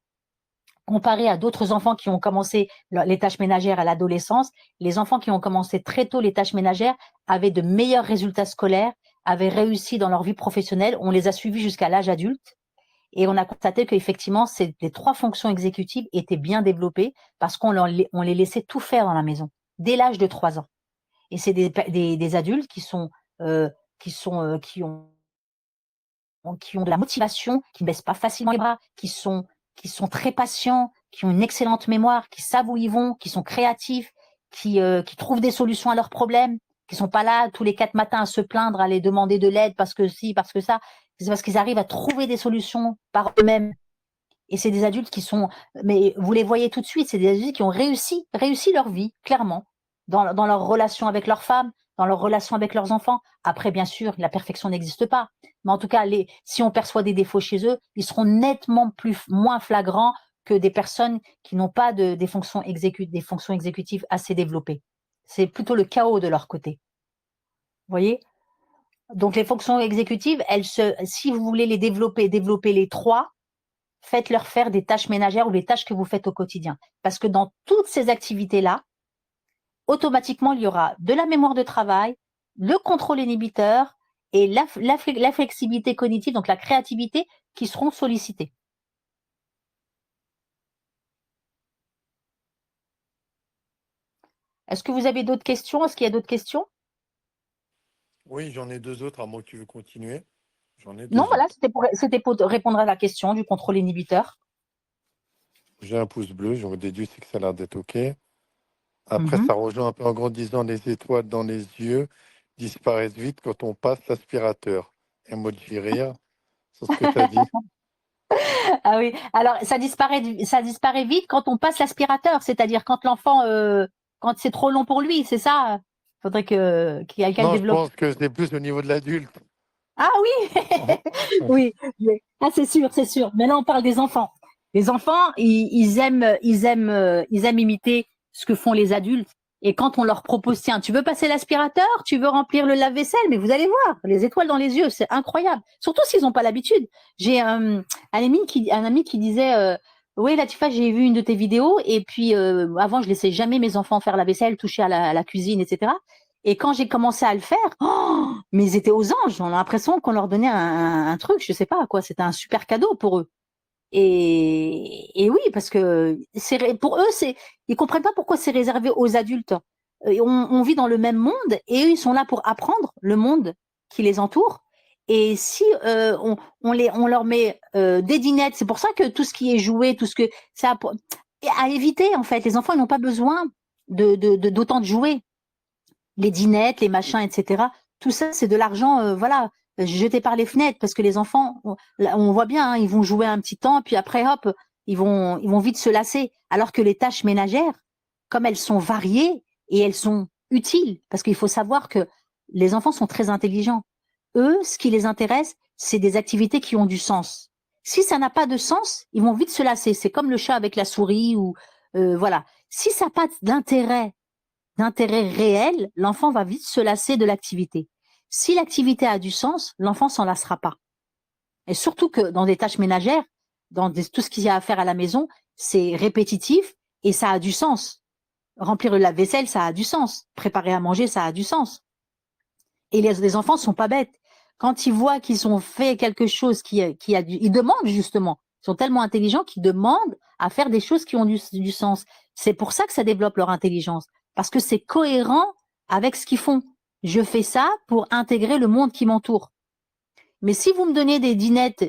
comparé à d'autres enfants qui ont commencé les tâches ménagères à l'adolescence, les enfants qui ont commencé très tôt les tâches ménagères avaient de meilleurs résultats scolaires, avaient réussi dans leur vie professionnelle. On les a suivis jusqu'à l'âge adulte et on a constaté qu'effectivement, les 3 fonctions exécutives étaient bien développées parce qu'on les laissait tout faire dans la maison dès l'âge de 3 ans. Et c'est des adultes qui ont de la motivation, qui ne baissent pas facilement les bras, qui sont très patients, qui ont une excellente mémoire, qui savent où ils vont, qui sont créatifs, qui trouvent des solutions à leurs problèmes, qui sont pas là tous les 4 matins à se plaindre, à aller demander de l'aide parce que si, parce que ça. C'est parce qu'ils arrivent à trouver des solutions par eux-mêmes. Et c'est des adultes mais vous les voyez tout de suite, c'est des adultes qui ont réussi leur vie, clairement, dans leur relation avec leurs femmes, dans leur relation avec leurs enfants. Après, bien sûr, la perfection n'existe pas. Mais en tout cas, si on perçoit des défauts chez eux, ils seront nettement moins flagrants que des personnes qui n'ont pas des fonctions exécutives assez développées. C'est plutôt le chaos de leur côté. Vous voyez? Donc, les fonctions exécutives, si vous voulez les développer les 3, faites-leur faire des tâches ménagères ou les tâches que vous faites au quotidien. Parce que dans toutes ces activités-là, automatiquement, il y aura de la mémoire de travail, le contrôle inhibiteur et la flexibilité cognitive, donc la créativité, qui seront sollicités. Est-ce que vous avez d'autres questions? Est-ce qu'il y a d'autres questions? Oui, j'en ai 2 autres, à moins que tu veux continuer. J'en ai 2 Non, voilà, autres. c'était pour répondre à la question du contrôle inhibiteur. J'ai un pouce bleu, j'aurais déduit c'est que ça a l'air d'être OK. Après, Mhm. ça rejoint un peu en grandissant, les étoiles dans les yeux disparaissent vite quand on passe l'aspirateur. Emoji rire, c'est ce que tu as dit. Ah oui, alors ça disparaît vite quand on passe l'aspirateur, c'est-à-dire quand l'enfant, quand c'est trop long pour lui, c'est ça? Faudrait qu'il y ait quelqu'un le Non, je développe. pense que c'est plus au niveau de l'adulte. Ah oui, oui, ah c'est sûr, c'est sûr. Mais là on parle des enfants. Les enfants, ils aiment imiter ce que font les adultes. Et quand on leur propose, tiens, tu veux passer l'aspirateur, tu veux remplir le lave-vaisselle, mais vous allez voir, les étoiles dans les yeux, c'est incroyable. Surtout s'ils n'ont pas l'habitude. J'ai un ami qui disait, oui, Latifa, j'ai vu une de tes vidéos, et puis avant, je laissais jamais mes enfants faire la vaisselle, toucher à la cuisine, etc. Et quand j'ai commencé à le faire, oh, mais ils étaient aux anges. On a l'impression qu'on leur donnait un truc, je sais pas quoi. C'était un super cadeau pour eux. Et oui, parce que pour eux, ils comprennent pas pourquoi c'est réservé aux adultes. On vit dans le même monde et eux, ils sont là pour apprendre le monde qui les entoure. Et si on leur met des dinettes, c'est pour ça que tout ce qui est joué, tout ce que ça à éviter en fait. Les enfants, ils n'ont pas besoin d'autant de jouets, les dinettes, les machins, etc. Tout ça, c'est de l'argent, voilà, jeté par les fenêtres, parce que les enfants, on voit bien, hein, ils vont jouer un petit temps, puis après, hop, ils vont vite se lasser. Alors que les tâches ménagères, comme elles sont variées et elles sont utiles, parce qu'il faut savoir que les enfants sont très intelligents. Eux, ce qui les intéresse, c'est des activités qui ont du sens. Si ça n'a pas de sens, ils vont vite se lasser. C'est comme le chat avec la souris ou voilà. Si ça n'a pas d'intérêt réel, l'enfant va vite se lasser de l'activité. Si l'activité a du sens, l'enfant s'en lassera pas. Et surtout que dans des tâches ménagères, tout ce qu'il y a à faire à la maison, c'est répétitif et ça a du sens. Remplir le lave-vaisselle, ça a du sens. Préparer à manger, ça a du sens. Et les enfants sont pas bêtes. Quand ils voient qu'ils ont fait quelque chose ils demandent justement. Ils sont tellement intelligents qu'ils demandent à faire des choses qui ont du sens. C'est pour ça que ça développe leur intelligence. Parce que c'est cohérent avec ce qu'ils font. Je fais ça pour intégrer le monde qui m'entoure. Mais si vous me donnez des dinettes,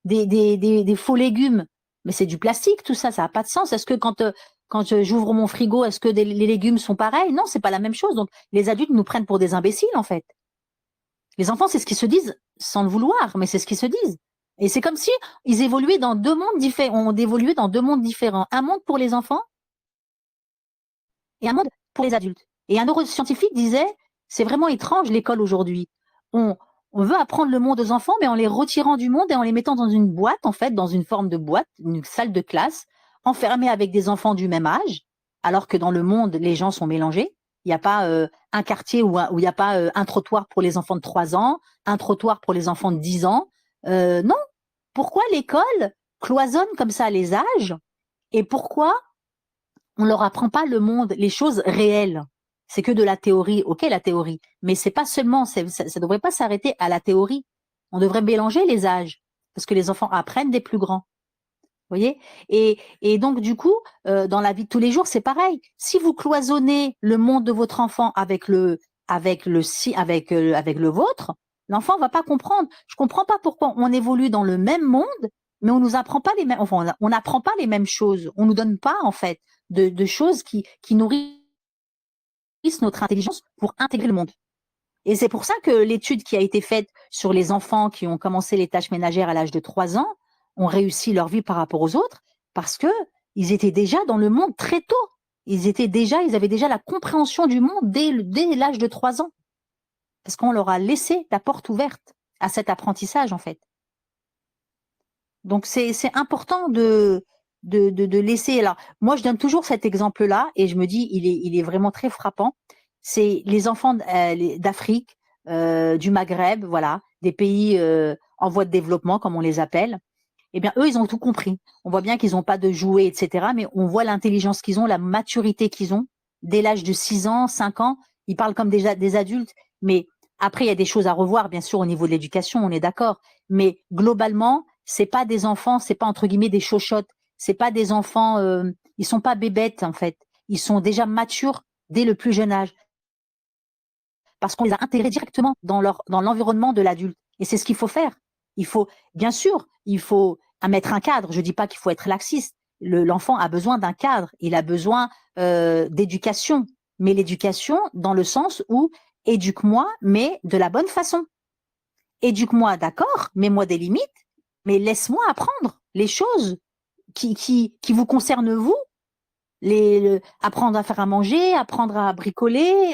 des faux légumes, mais c'est du plastique, tout ça, ça n'a pas de sens. Est-ce que quand j'ouvre mon frigo, est-ce que les légumes sont pareils? Non, c'est pas la même chose. Donc, les adultes nous prennent pour des imbéciles, en fait. Les enfants, c'est ce qu'ils se disent sans le vouloir, mais c'est ce qu'ils se disent. Et c'est comme si ils évoluaient dans deux mondes différents. On évoluait dans deux mondes différents. Un monde pour les enfants et un monde pour les adultes. Et un neuroscientifique disait, c'est vraiment étrange l'école aujourd'hui. On veut apprendre le monde aux enfants, mais en les retirant du monde et en les mettant dans une boîte, en fait, dans une forme de boîte, une salle de classe, enfermée avec des enfants du même âge, alors que dans le monde, les gens sont mélangés. Il n'y a pas un quartier où il n'y a pas un trottoir pour les enfants de 3 ans, un trottoir pour les enfants de 10 ans. Non. Pourquoi l'école cloisonne comme ça les âges et pourquoi on leur apprend pas le monde, les choses réelles? C'est que de la théorie, ok, la théorie, mais c'est pas seulement, ça devrait pas s'arrêter à la théorie. On devrait mélanger les âges parce que les enfants apprennent des plus grands. Vous voyez? Et donc du coup, dans la vie de tous les jours, c'est pareil. Si vous cloisonnez le monde de votre enfant avec le vôtre, l'enfant va pas comprendre. Je comprends pas pourquoi on évolue dans le même monde, mais on nous apprend pas les mêmes, enfin, on n'apprend pas les mêmes choses. On nous donne pas en fait de choses qui nourrissent notre intelligence pour intégrer le monde. Et c'est pour ça que l'étude qui a été faite sur les enfants qui ont commencé les tâches ménagères à l'âge de 3 ans ont réussi leur vie par rapport aux autres parce que ils étaient déjà dans le monde très tôt. Ils avaient déjà la compréhension du monde dès l'âge de 3 ans. Parce qu'on leur a laissé la porte ouverte à cet apprentissage, en fait. Donc, c'est important de laisser. Alors, moi, je donne toujours cet exemple-là et je me dis, il est vraiment très frappant. C'est les enfants d'Afrique, du Maghreb, voilà, des pays en voie de développement, comme on les appelle. Eh bien, eux, ils ont tout compris. On voit bien qu'ils n'ont pas de jouets, etc. Mais on voit l'intelligence qu'ils ont, la maturité qu'ils ont. Dès l'âge de 6 ans, 5 ans, ils parlent comme des adultes. Mais après, il y a des choses à revoir, bien sûr, au niveau de l'éducation, on est d'accord. Mais globalement, c'est pas des enfants, c'est pas entre guillemets des chochottes. C'est pas des enfants, ils sont pas bébêtes, en fait. Ils sont déjà matures dès le plus jeune âge. Parce qu'on les a intégrés directement dans l'environnement de l'adulte. Et c'est ce qu'il faut faire. Bien sûr, il faut mettre un cadre. Je dis pas qu'il faut être laxiste. L'enfant a besoin d'un cadre. Il a besoin d'éducation. Mais l'éducation dans le sens où éduque-moi, mais de la bonne façon. Éduque-moi, d'accord, mets-moi des limites, mais laisse-moi apprendre les choses qui vous concernent vous. Apprendre à faire à manger, apprendre à bricoler,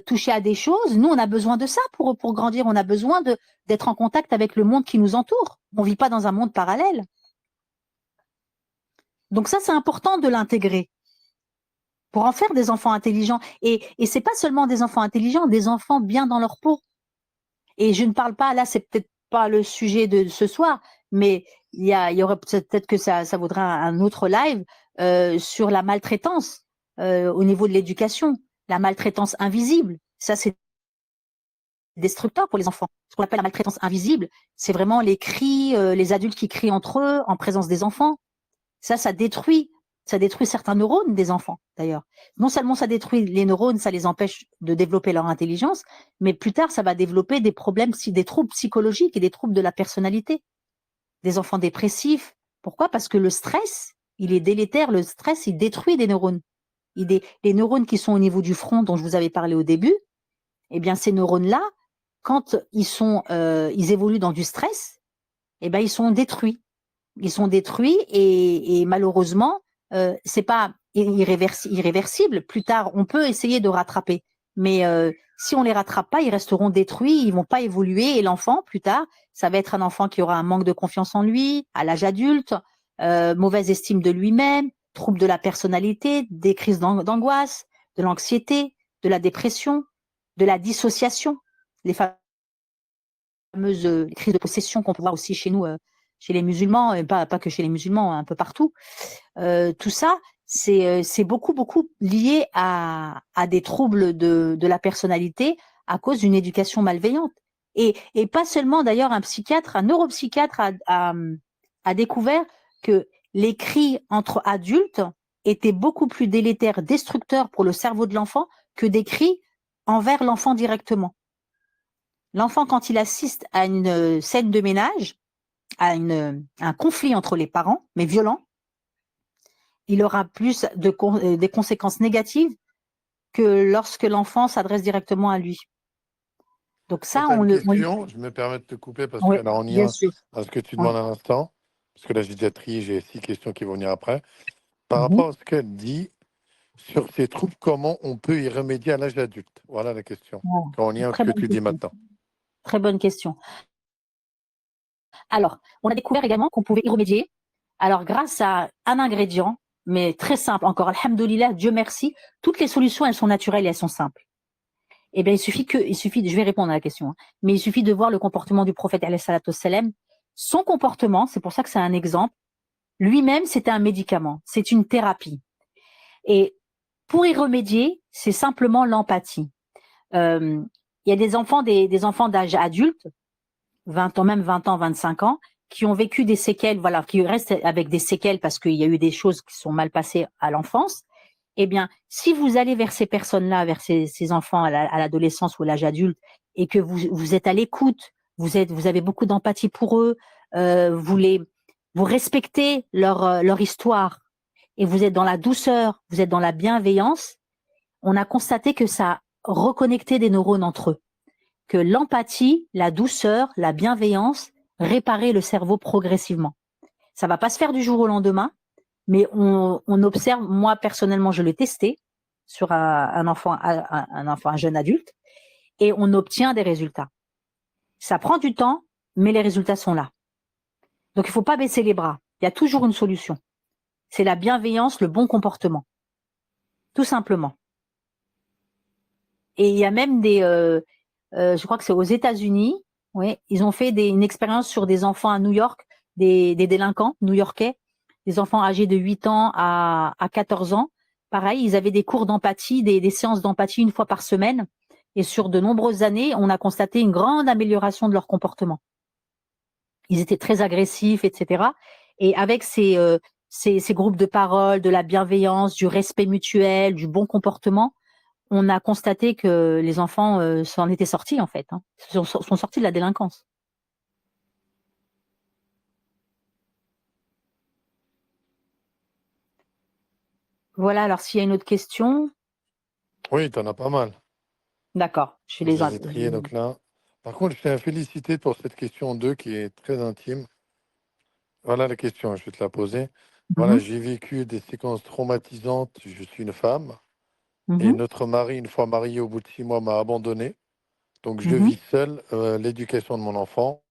toucher à des choses. Nous, on a besoin de ça pour grandir. On a besoin d'être en contact avec le monde qui nous entoure. On vit pas dans un monde parallèle. Donc ça, c'est important de l'intégrer pour en faire des enfants intelligents. Et c'est pas seulement des enfants intelligents, des enfants bien dans leur peau. Et je ne parle pas, là, c'est peut-être pas le sujet de ce soir, mais il y aurait peut-être que ça vaudrait un autre live sur la maltraitance au niveau de l'éducation, la maltraitance invisible. Ça, c'est destructeur pour les enfants. Ce qu'on appelle la maltraitance invisible, c'est vraiment les cris, les adultes qui crient entre eux en présence des enfants. Ça détruit certains neurones des enfants, d'ailleurs. Non seulement ça détruit les neurones, ça les empêche de développer leur intelligence, mais plus tard, ça va développer des problèmes, des troubles psychologiques et des troubles de la personnalité. Des enfants dépressifs. Pourquoi? Parce que le stress, il est délétère. Le stress, il détruit des neurones. Les neurones qui sont au niveau du front, dont je vous avais parlé au début, eh bien, ces neurones-là, quand ils évoluent dans du stress, eh bien, ils sont détruits. Ils sont détruits et malheureusement, c'est pas irréversible. Plus tard, on peut essayer de rattraper, mais si on les rattrape pas, ils resteront détruits, ils vont pas évoluer. Et l'enfant, plus tard, ça va être un enfant qui aura un manque de confiance en lui, à l'âge adulte, mauvaise estime de lui-même, troubles de la personnalité, des crises d'angoisse, de l'anxiété, de la dépression, de la dissociation, les fameuses crises de possession qu'on peut voir aussi chez nous, chez les musulmans, et pas que chez les musulmans, un peu partout. Tout ça, c'est beaucoup lié à des troubles de la personnalité à cause d'une éducation malveillante. Et pas seulement d'ailleurs un psychiatre, un neuropsychiatre a découvert que les cris entre adultes étaient beaucoup plus délétères, destructeurs pour le cerveau de l'enfant que des cris envers l'enfant directement. L'enfant, quand il assiste à une scène de ménage, à un conflit entre les parents, mais violent, il aura plus des conséquences négatives que lorsque l'enfant s'adresse directement à lui. Donc ça, je me permets de te couper parce oui, qu'elle est en bien lien sûr. à ce que tu Oui. demandes à l'instant. Parce que là, j'ai déjà trié, j'ai 6 questions qui vont venir après. Par rapport à ce qu'elle dit sur ces troubles, comment on peut y remédier à l'âge adulte? Voilà la question. En lien avec ce que tu dis maintenant. Très bonne question. Alors, on a découvert également qu'on pouvait y remédier. Alors, grâce à un ingrédient, mais très simple, encore, alhamdoulilah, Dieu merci, toutes les solutions, elles sont naturelles et elles sont simples. Eh bien, il suffit, je vais répondre à la question, hein, mais il suffit de voir le comportement du prophète, alayhi salatu wassalam. Son comportement, c'est pour ça que c'est un exemple, lui-même, c'était un médicament, c'est une thérapie. Et pour y remédier, c'est simplement l'empathie. Il y a des enfants d'âge adulte, 20 ans, même 20 ans, 25 ans, qui ont vécu des séquelles, voilà, qui restent avec des séquelles parce qu'il y a eu des choses qui sont mal passées à l'enfance. Eh bien, si vous allez vers ces personnes-là, vers ces enfants à l'adolescence ou à l'âge adulte, et que vous êtes à l'écoute, vous avez beaucoup d'empathie pour eux, vous respectez leur histoire, et vous êtes dans la douceur, vous êtes dans la bienveillance, on a constaté que ça a reconnecté des neurones entre eux, que l'empathie, la douceur, la bienveillance réparait le cerveau progressivement. Ça va pas se faire du jour au lendemain, mais on observe, moi personnellement je l'ai testé sur un enfant, un jeune adulte, et on obtient des résultats. Ça prend du temps, mais les résultats sont là. Donc il faut pas baisser les bras, il y a toujours une solution. C'est la bienveillance, le bon comportement. Tout simplement. Et il y a même je crois que c'est aux États-Unis, ouais, ils ont fait une expérience sur des enfants à New York, des délinquants new-yorkais, des enfants âgés de 8 ans à 14 ans. Pareil, ils avaient des cours d'empathie, des séances d'empathie une fois par semaine. Et sur de nombreuses années, on a constaté une grande amélioration de leur comportement. Ils étaient très agressifs, etc. Et avec ces groupes de parole, de la bienveillance, du respect mutuel, du bon comportement, on a constaté que les enfants s'en étaient sortis, en fait, hein, sont sortis de la délinquance. Voilà, alors s'il y a une autre question. Oui, tu en as pas mal. D'accord, je vais les ai trié, donc là. Par contre, je tiens à féliciter pour cette question 2 qui est très intime. Voilà la question, je vais te la poser. Voilà, j'ai vécu des séquences traumatisantes. Je suis une femme. Et notre mari, une fois marié, au bout de 6 mois, m'a abandonné. Donc, je vis seul l'éducation de mon enfant.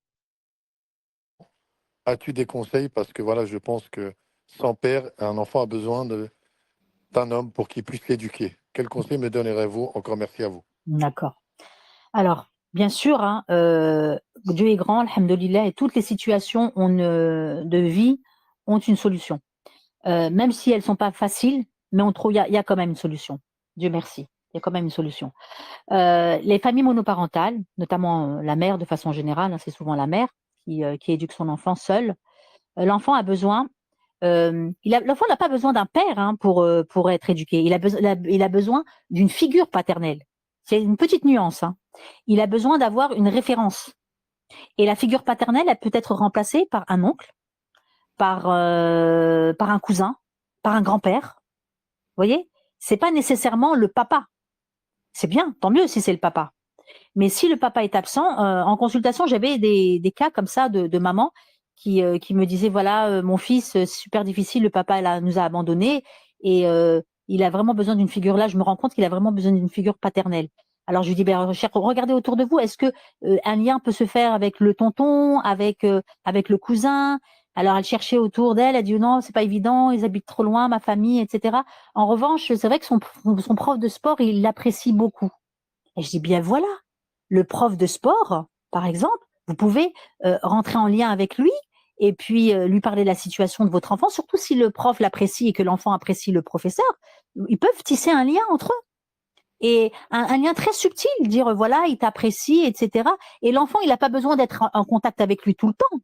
As-tu des conseils? Parce que voilà, je pense que sans père, un enfant a besoin d'un homme pour qu'il puisse l'éduquer. Quels conseils me donnerez-vous? Encore merci à vous. D'accord. Alors, bien sûr, hein, Dieu est grand, alhamdoulilah, et toutes les situations de vie ont une solution. Même si elles sont pas faciles, mais il y a quand même une solution. Dieu merci, il y a quand même une solution. Les familles monoparentales, notamment la mère de façon générale, hein, c'est souvent la mère qui éduque son enfant seule. L'enfant a besoin, l'enfant n'a pas besoin d'un père, hein, pour être éduqué. Il a besoin d'une figure paternelle. C'est une petite nuance, hein. Il a besoin d'avoir une référence. Et la figure paternelle, elle peut être remplacée par un oncle, par un cousin, par un grand-père. Vous voyez, c'est pas nécessairement le papa. C'est bien, tant mieux si c'est le papa. Mais si le papa est absent, en consultation, j'avais des cas comme ça de mamans qui me disaient, voilà, mon fils, c'est super difficile, le papa nous a abandonnés et il a vraiment besoin d'une figure. Là, je me rends compte qu'il a vraiment besoin d'une figure paternelle. Alors je lui dis, ben, regardez autour de vous, est-ce que un lien peut se faire avec le tonton, avec le cousin, Alors, elle cherchait autour d'elle, elle a dit non, c'est pas évident, ils habitent trop loin, ma famille, etc. En revanche, c'est vrai que son prof de sport, il l'apprécie beaucoup. Et je dis bien voilà, le prof de sport, par exemple, vous pouvez rentrer en lien avec lui et puis lui parler de la situation de votre enfant, surtout si le prof l'apprécie et que l'enfant apprécie le professeur, ils peuvent tisser un lien entre eux. Et un lien très subtil, dire voilà, il t'apprécie, etc. Et l'enfant, il n'a pas besoin d'être en contact avec lui tout le temps.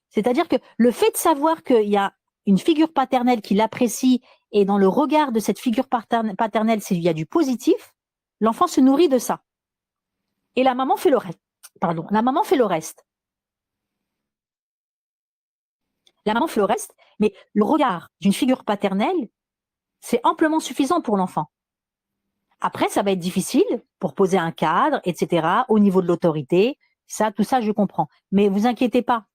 C'est-à-dire que le fait de savoir qu'il y a une figure paternelle qui l'apprécie et dans le regard de cette figure paternelle, il y a du positif, l'enfant se nourrit de ça. Et la maman fait le reste. Pardon, la maman fait le reste. La maman fait le reste, mais le regard d'une figure paternelle, c'est amplement suffisant pour l'enfant. Après, ça va être difficile pour poser un cadre, etc., au niveau de l'autorité. Ça, tout ça, je comprends. Mais vous inquiétez pas.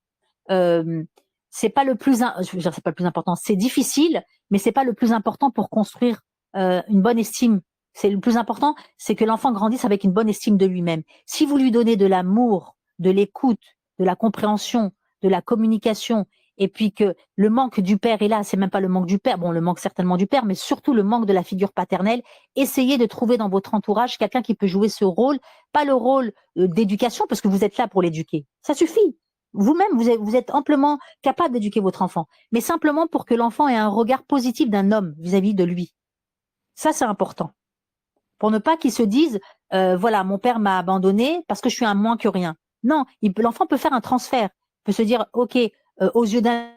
C'est pas le plus, je veux dire, c'est pas le plus important. C'est difficile, mais c'est pas le plus important pour construire une bonne estime. C'est le plus important, c'est que l'enfant grandisse avec une bonne estime de lui-même. Si vous lui donnez de l'amour, de l'écoute, de la compréhension, de la communication, et puis que le manque du père est là, c'est même pas le manque du père, bon, le manque certainement du père, mais surtout le manque de la figure paternelle, essayez de trouver dans votre entourage quelqu'un qui peut jouer ce rôle, pas le rôle d'éducation, parce que vous êtes là pour l'éduquer. Ça suffit. Vous-même, vous êtes amplement capable d'éduquer votre enfant, mais simplement pour que l'enfant ait un regard positif d'un homme vis-à-vis de lui. Ça, c'est important. Pour ne pas qu'il se dise, voilà, mon père m'a abandonné parce que je suis un moins que rien. Non, l'enfant peut faire un transfert, peut se dire, ok, aux yeux d'un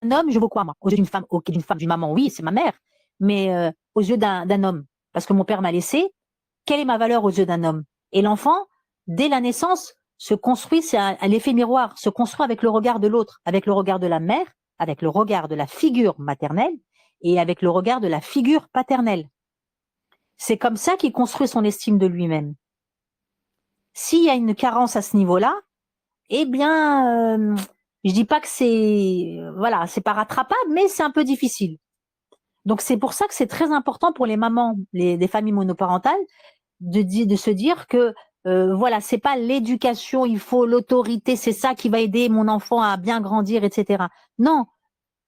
homme, je vaux quoi moi? Aux yeux d'une femme, ok, d'une maman, oui, c'est ma mère, mais aux yeux d'un homme, parce que mon père m'a laissé, quelle est ma valeur aux yeux d'un homme? Et l'enfant, dès la naissance, se construit, c'est un effet miroir, se construit avec le regard de l'autre, avec le regard de la mère, avec le regard de la figure maternelle et avec le regard de la figure paternelle. C'est comme ça qu'il construit son estime de lui-même. S'il y a une carence à ce niveau-là, eh bien, je dis pas que c'est, voilà, c'est pas rattrapable, mais c'est un peu difficile. Donc c'est pour ça que c'est très important pour les mamans, des familles monoparentales, de se dire que voilà, c'est pas l'éducation, il faut l'autorité, c'est ça qui va aider mon enfant à bien grandir, etc. Non,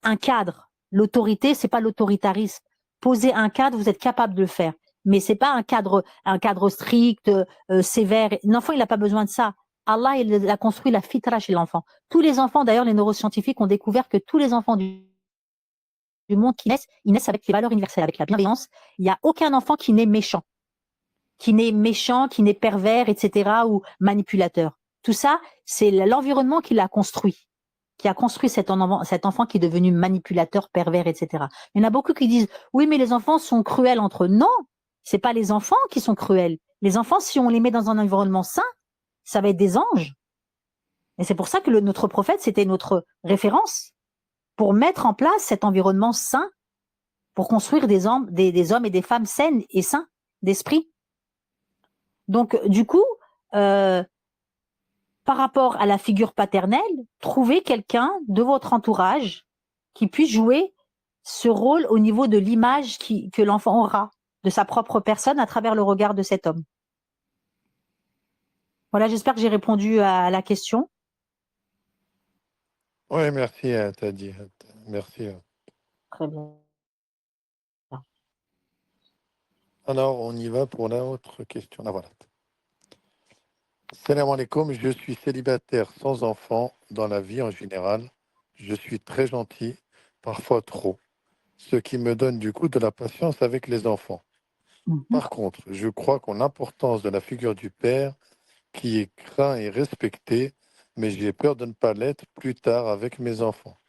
un cadre. L'autorité, c'est pas l'autoritarisme. Poser un cadre, vous êtes capable de le faire, mais c'est pas un cadre strict, sévère. L'enfant, il n'a pas besoin de ça. Allah, il a construit la fitra chez l'enfant. Tous les enfants, d'ailleurs, les neuroscientifiques ont découvert que tous les enfants du monde qui naissent, ils naissent avec les valeurs universelles, avec la bienveillance. Il n'y a aucun enfant qui naît méchant, qui naît pervers, etc., ou manipulateur. Tout ça, c'est l'environnement qui l'a construit, qui a construit cet enfant qui est devenu manipulateur, pervers, etc. Il y en a beaucoup qui disent, oui, mais les enfants sont cruels entre eux. Non, c'est pas les enfants qui sont cruels. Les enfants, si on les met dans un environnement sain, ça va être des anges. Et c'est pour ça que notre prophète, c'était notre référence pour mettre en place cet environnement sain, pour construire des hommes et des femmes saines et sains d'esprit. Donc, du coup, par rapport à la figure paternelle, trouvez quelqu'un de votre entourage qui puisse jouer ce rôle au niveau de l'image que l'enfant aura de sa propre personne à travers le regard de cet homme. Voilà, j'espère que j'ai répondu à la question. Oui, merci, Tadi. Merci. Très bien. Alors, on y va pour la autre question. Ah, voilà. Salam alaikum, je suis célibataire sans enfant dans la vie en général. Je suis très gentil, parfois trop, ce qui me donne du coup de la patience avec les enfants. Par contre, je crois qu'en l'importance de la figure du père, qui est craint et respecté, mais j'ai peur de ne pas l'être plus tard avec mes enfants,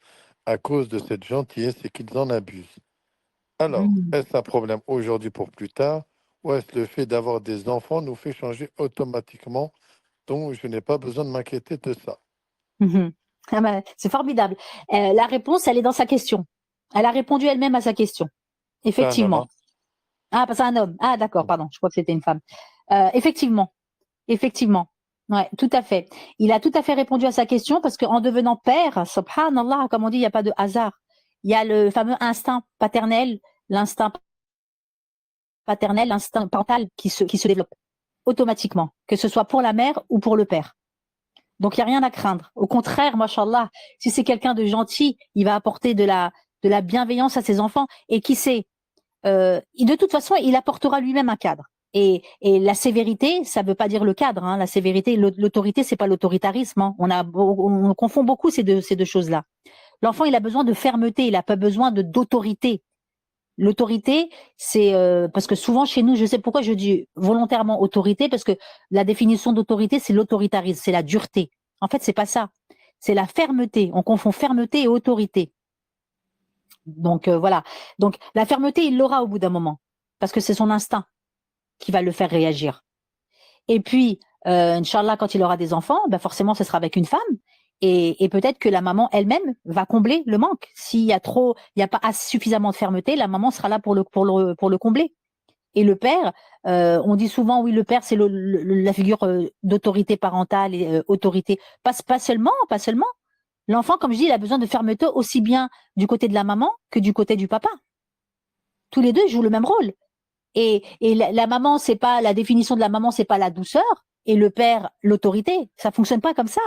à cause de cette gentillesse et qu'ils en abusent. Alors, est-ce un problème aujourd'hui pour plus tard, ou est-ce le fait d'avoir des enfants nous fait changer automatiquement, donc je n'ai pas besoin de m'inquiéter de ça? Ah ben, c'est formidable. La réponse, elle est dans sa question. Elle a répondu elle-même à sa question. C'est un homme, Effectivement. hein? Ah, c'est un homme. Ah, d'accord, pardon. Je crois que c'était une femme. Effectivement. Ouais, tout à fait. Il a tout à fait répondu à sa question parce qu'en devenant père, subhanallah, comme on dit, il n'y a pas de hasard. Il y a le fameux instinct paternel, l'instinct parental qui se développe automatiquement, que ce soit pour la mère ou pour le père. Donc, il n'y a rien à craindre. Au contraire, machallah, si c'est quelqu'un de gentil, il va apporter de la bienveillance à ses enfants. Et qui sait, de toute façon, il apportera lui-même un cadre. Et la sévérité, ça ne veut pas dire le cadre. Hein. La sévérité, l'autorité, c'est pas l'autoritarisme. Hein. On confond beaucoup ces deux choses-là. L'enfant, il a besoin de fermeté, il n'a pas besoin d'autorité. L'autorité, c'est parce que souvent chez nous, je sais pourquoi je dis volontairement autorité, parce que la définition d'autorité, c'est l'autoritarisme, c'est la dureté. En fait, c'est pas ça. C'est la fermeté. On confond fermeté et autorité. Donc voilà. Donc la fermeté, il l'aura au bout d'un moment, parce que c'est son instinct qui va le faire réagir. Et puis, Inch'Allah, quand il aura des enfants, ben forcément, ce sera avec une femme. Et peut-être que la maman elle-même va combler le manque. S'il y a pas suffisamment de fermeté, la maman sera là pour le combler. Et le père, on dit souvent, oui, le père, c'est la figure d'autorité parentale et autorité. Pas seulement. L'enfant, comme je dis, il a besoin de fermeté aussi bien du côté de la maman que du côté du papa. Tous les deux jouent le même rôle. Et la maman, c'est pas la définition de la maman, c'est pas la douceur, et le père, l'autorité. Ça fonctionne pas comme ça.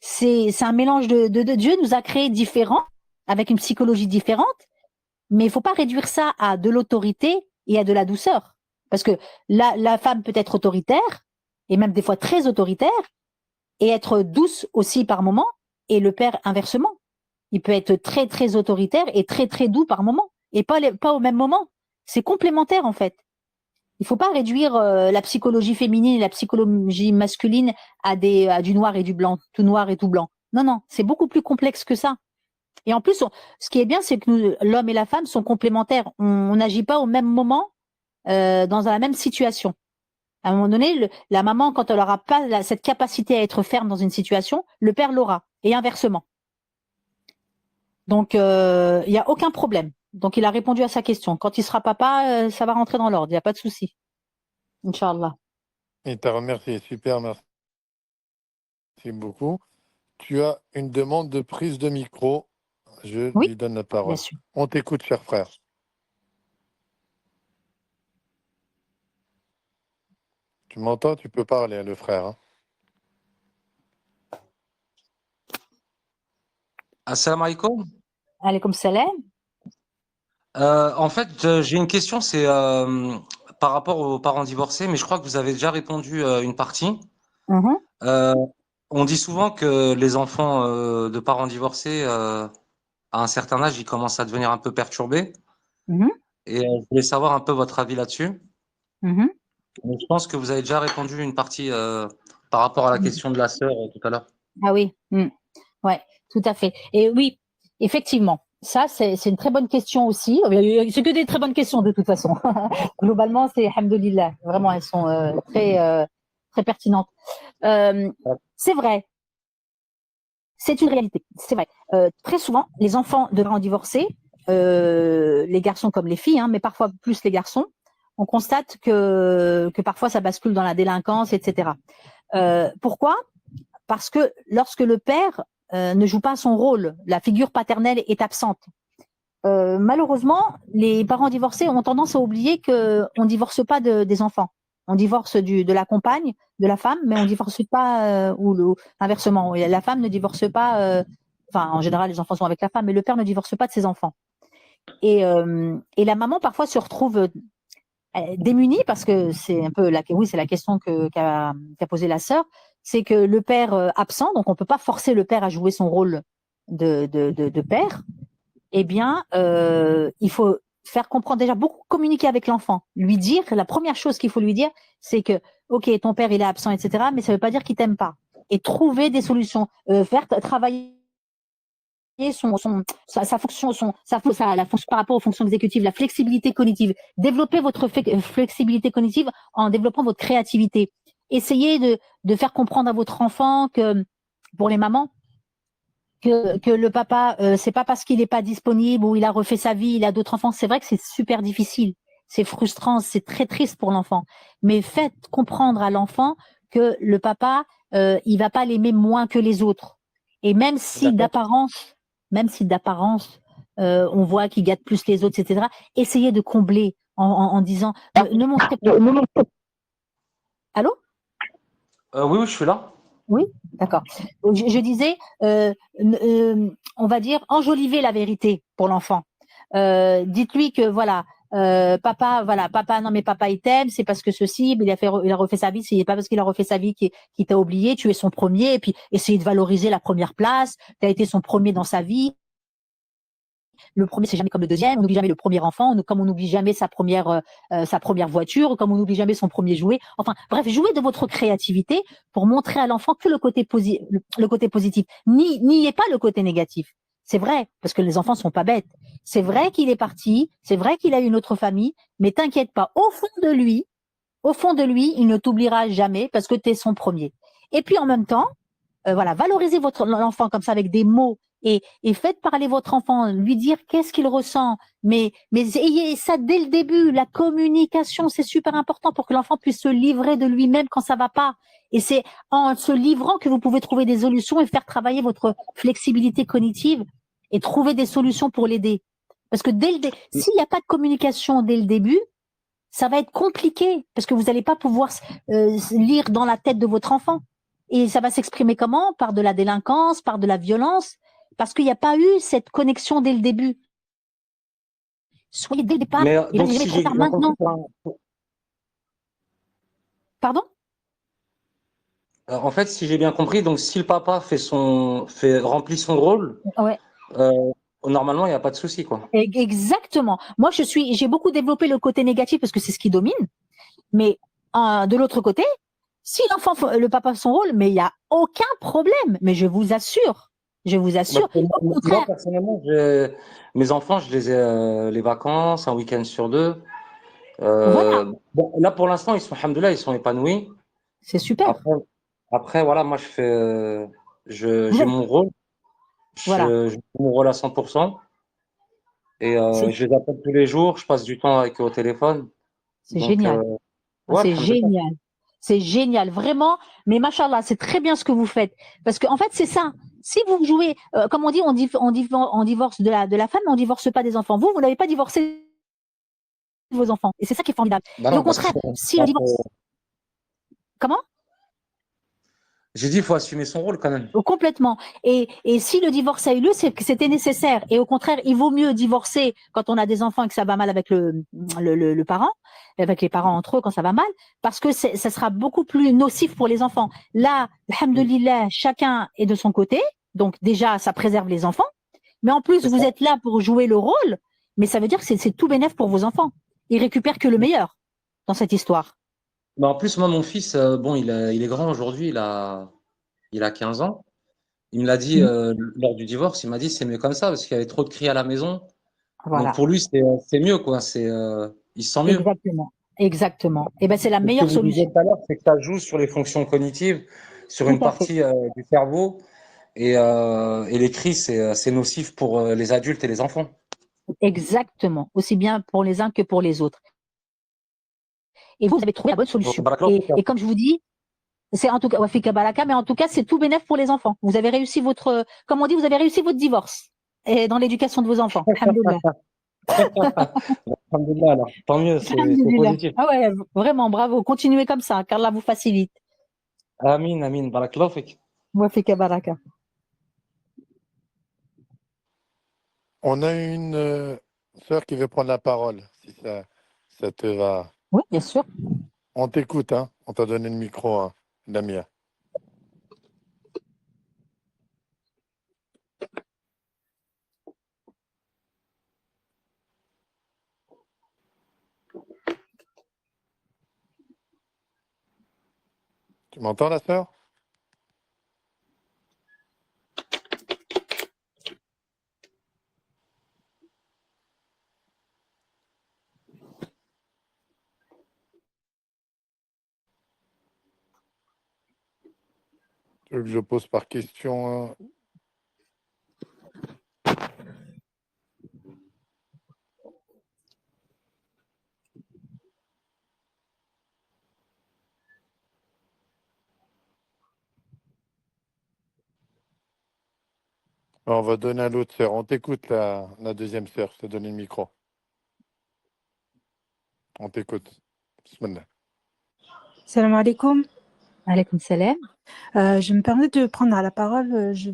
C'est un mélange de Dieu nous a créés différents, avec une psychologie différente, mais il faut pas réduire ça à de l'autorité et à de la douceur. Parce que la femme peut être autoritaire, et même des fois très autoritaire, et être douce aussi par moment, et le père inversement. Il peut être très très autoritaire et très très doux par moment, et pas au même moment. C'est complémentaire en fait. Il faut pas réduire la psychologie féminine et la psychologie masculine à du noir et du blanc, tout noir et tout blanc. Non, c'est beaucoup plus complexe que ça. Et en plus, ce qui est bien, c'est que l'homme et la femme sont complémentaires. On n'agit pas au même moment dans la même situation. À un moment donné, la maman, quand elle n'aura pas cette capacité à être ferme dans une situation, le père l'aura, et inversement. Donc, il n'y a aucun problème. Donc, il a répondu à sa question. Quand il sera papa, ça va rentrer dans l'ordre, il n'y a pas de souci. Inch'Allah. Et t'as remercié, super, merci beaucoup. Tu as une demande de prise de micro. Je Oui, lui donne la bien parole. sûr. On t'écoute, cher frère. Tu m'entends? Tu peux parler, le frère. Hein. Assalamu alaikum. Alaykoum salam. En fait, j'ai une question, c'est par rapport aux parents divorcés, mais je crois que vous avez déjà répondu une partie. Mhm, Euh, on dit souvent que les enfants de parents divorcés, à un certain âge, ils commencent à devenir un peu perturbés. mhm, Et je voulais savoir un peu votre avis là-dessus. mhm. Mais je pense que vous avez déjà répondu une partie par rapport à la question de la sœur tout à l'heure. Ah oui, ouais, tout à fait. Et oui, effectivement, ça c'est une très bonne question aussi. C'est que des très bonnes questions de toute façon. Globalement, c'est alhamdoulilah. Vraiment, elles sont très pertinentes. C'est vrai, c'est une réalité. C'est vrai. Très souvent, les enfants de parents divorcés, les garçons comme les filles, hein, mais parfois plus les garçons, on constate que parfois ça bascule dans la délinquance, etc. Pourquoi? Parce que lorsque le père ne joue pas son rôle, la figure paternelle est absente. Malheureusement, les parents divorcés ont tendance à oublier qu'on ne divorce pas des enfants. On divorce de la compagne, de la femme, mais on ne divorce pas, ou inversement, la femme ne divorce pas, enfin en général les enfants sont avec la femme, mais le père ne divorce pas de ses enfants. Et la maman parfois se retrouve démunie parce que c'est un peu c'est la question qu'a posée la sœur, c'est que le père absent, donc on peut pas forcer le père à jouer son rôle de père. Eh bien, il faut faire comprendre déjà beaucoup communiquer avec l'enfant, lui dire la première chose qu'il faut lui dire, c'est que ok, ton père il est absent, etc. Mais ça veut pas dire qu'il t'aime pas. Et trouver des solutions, faire travailler sa fonction, la fonction par rapport aux fonctions exécutives, la flexibilité cognitive. Développez votre flexibilité cognitive en développant votre créativité. Essayez de faire comprendre à votre enfant que, pour les mamans, que le papa, c'est pas parce qu'il n'est pas disponible ou il a refait sa vie, il a d'autres enfants. C'est vrai que c'est super difficile, c'est frustrant, c'est très triste pour l'enfant. Mais faites comprendre à l'enfant que le papa, il va pas l'aimer moins que les autres. Et même si d'apparence, on voit qu'il gâte plus les autres, etc. Essayez de combler en disant, ne montrez pas. Allô? Oui, je suis là. Oui, d'accord. Je disais, on va dire, enjoliver la vérité pour l'enfant. Dites-lui que voilà, papa, non mais papa il t'aime, c'est parce que ceci, il a refait sa vie, c'est pas parce qu'il a refait sa vie qu'il t'a oublié, tu es son premier, et puis essayer de valoriser la première place, tu as été son premier dans sa vie. Le premier, c'est jamais comme le deuxième. On n'oublie jamais le premier enfant, comme on n'oublie jamais sa première voiture, comme on n'oublie jamais son premier jouet. Enfin, bref, jouez de votre créativité pour montrer à l'enfant que le côté positif. Niez pas le côté négatif. C'est vrai, parce que les enfants sont pas bêtes. C'est vrai qu'il est parti, c'est vrai qu'il a une autre famille, mais t'inquiète pas, au fond de lui, il ne t'oubliera jamais parce que tu es son premier. Et puis en même temps, voilà, valorisez l'enfant comme ça avec des mots et faites parler votre enfant, lui dire qu'est-ce qu'il ressent. Mais ayez ça dès le début. La communication, c'est super important pour que l'enfant puisse se livrer de lui-même quand ça va pas. Et c'est en se livrant que vous pouvez trouver des solutions et faire travailler votre flexibilité cognitive et trouver des solutions pour l'aider. Parce que s'il n'y a pas de communication dès le début, ça va être compliqué parce que vous n'allez pas pouvoir lire dans la tête de votre enfant. Et ça va s'exprimer comment? Par de la délinquance, par de la violence, parce qu'il n'y a pas eu cette connexion dès le début. Soyez dès le départ, Mais et là, donc, c'est jamais si trop j'ai tard bien compris, maintenant. Pardon? en fait, si j'ai bien compris, donc si le papa remplit son rôle, Ouais, euh, normalement, il n'y a pas de souci, quoi. exactement. Moi, j'ai beaucoup développé le côté négatif parce que c'est ce qui domine. Mais de l'autre côté, si le papa fait son rôle, mais il n'y a aucun problème. Mais je vous Parce assure, que au moi, contraire. personnellement, mes enfants, je les ai les vacances, un week-end sur deux. Voilà, Bon, là, pour l'instant, alhamdoulilah, ils sont épanouis. c'est super. Après, après, voilà, moi, Vous j'ai êtes, mon rôle, voilà, je joue mon rôle à 100%. Et c'est je les appelle tous les jours, je passe du temps avec eux au téléphone. c'est Donc, génial. ouais, C'est alhamdoulilah. génial. C'est génial, vraiment. Mais machallah, c'est très bien ce que vous faites. Parce qu'en fait, c'est ça. Si vous jouez, comme on dit, on divorce de la femme, mais on divorce pas des enfants. Vous n'avez pas divorcé de vos enfants. Et c'est ça qui est formidable. Bah Et au non, parce que contraire, si le divorce, comment? j'ai dit, il faut assumer son rôle quand même. Complètement. Et si le divorce a eu lieu, c'est que c'était nécessaire. Et au contraire, il vaut mieux divorcer quand on a des enfants et que ça va mal avec le parent, avec les parents entre eux quand ça va mal, parce que ça sera beaucoup plus nocif pour les enfants. Là, alhamdoulilah, chacun est de son côté. Donc déjà, ça préserve les enfants. Mais en plus, C'est ça. vous êtes là pour jouer le rôle. Mais ça veut dire que c'est tout bénef pour vos enfants. Ils récupèrent que le meilleur dans cette histoire. Mais en plus, moi, mon fils, bon, il est grand aujourd'hui, il a 15 ans. Il me l'a dit Mhm. lors du divorce, il m'a dit c'est mieux comme ça parce qu'il y avait trop de cris à la maison. Donc Voilà. pour lui, c'est mieux, quoi. Il se sent mieux. Exactement. Exactement. Et ben, c'est la Et ce que meilleure vous disiez solution. tout à l'heure, c'est que ça joue sur les fonctions cognitives, sur Tout une à fait. partie du cerveau. Et les cris, c'est nocif pour les adultes et les enfants. Exactement, aussi bien pour les uns que pour les autres. Et vous avez trouvé la bonne Donc, solution. barakallahu fik. Et comme je vous dis, c'est en tout cas, Wafika Baraka, mais en tout cas, c'est tout bénef pour les enfants. Vous avez réussi comme on dit, vous avez réussi votre divorce et dans l'éducation de vos enfants. Alhamdoulilah. Alhamdulillah, alors. Tant mieux, c'est Alhamdoulilah. positif. Ah ouais, vraiment, bravo. Continuez comme ça, car là, vous facilite. Amin, amin, barakallahu fik. Wafika Baraka. On a une sœur qui veut prendre la parole, si ça te va. Oui, bien sûr. On t'écoute, hein. On t'a donné le micro, hein, Damien. Tu m'entends, la sœur? Tu veux que je pose par question, hein? On va donner à l'autre sœur. On t'écoute, la deuxième sœur. Je t'ai donné le micro. On t'écoute. Bismillah. Salam alaikum. Alaykoum salam. Je me permets de prendre la parole. Je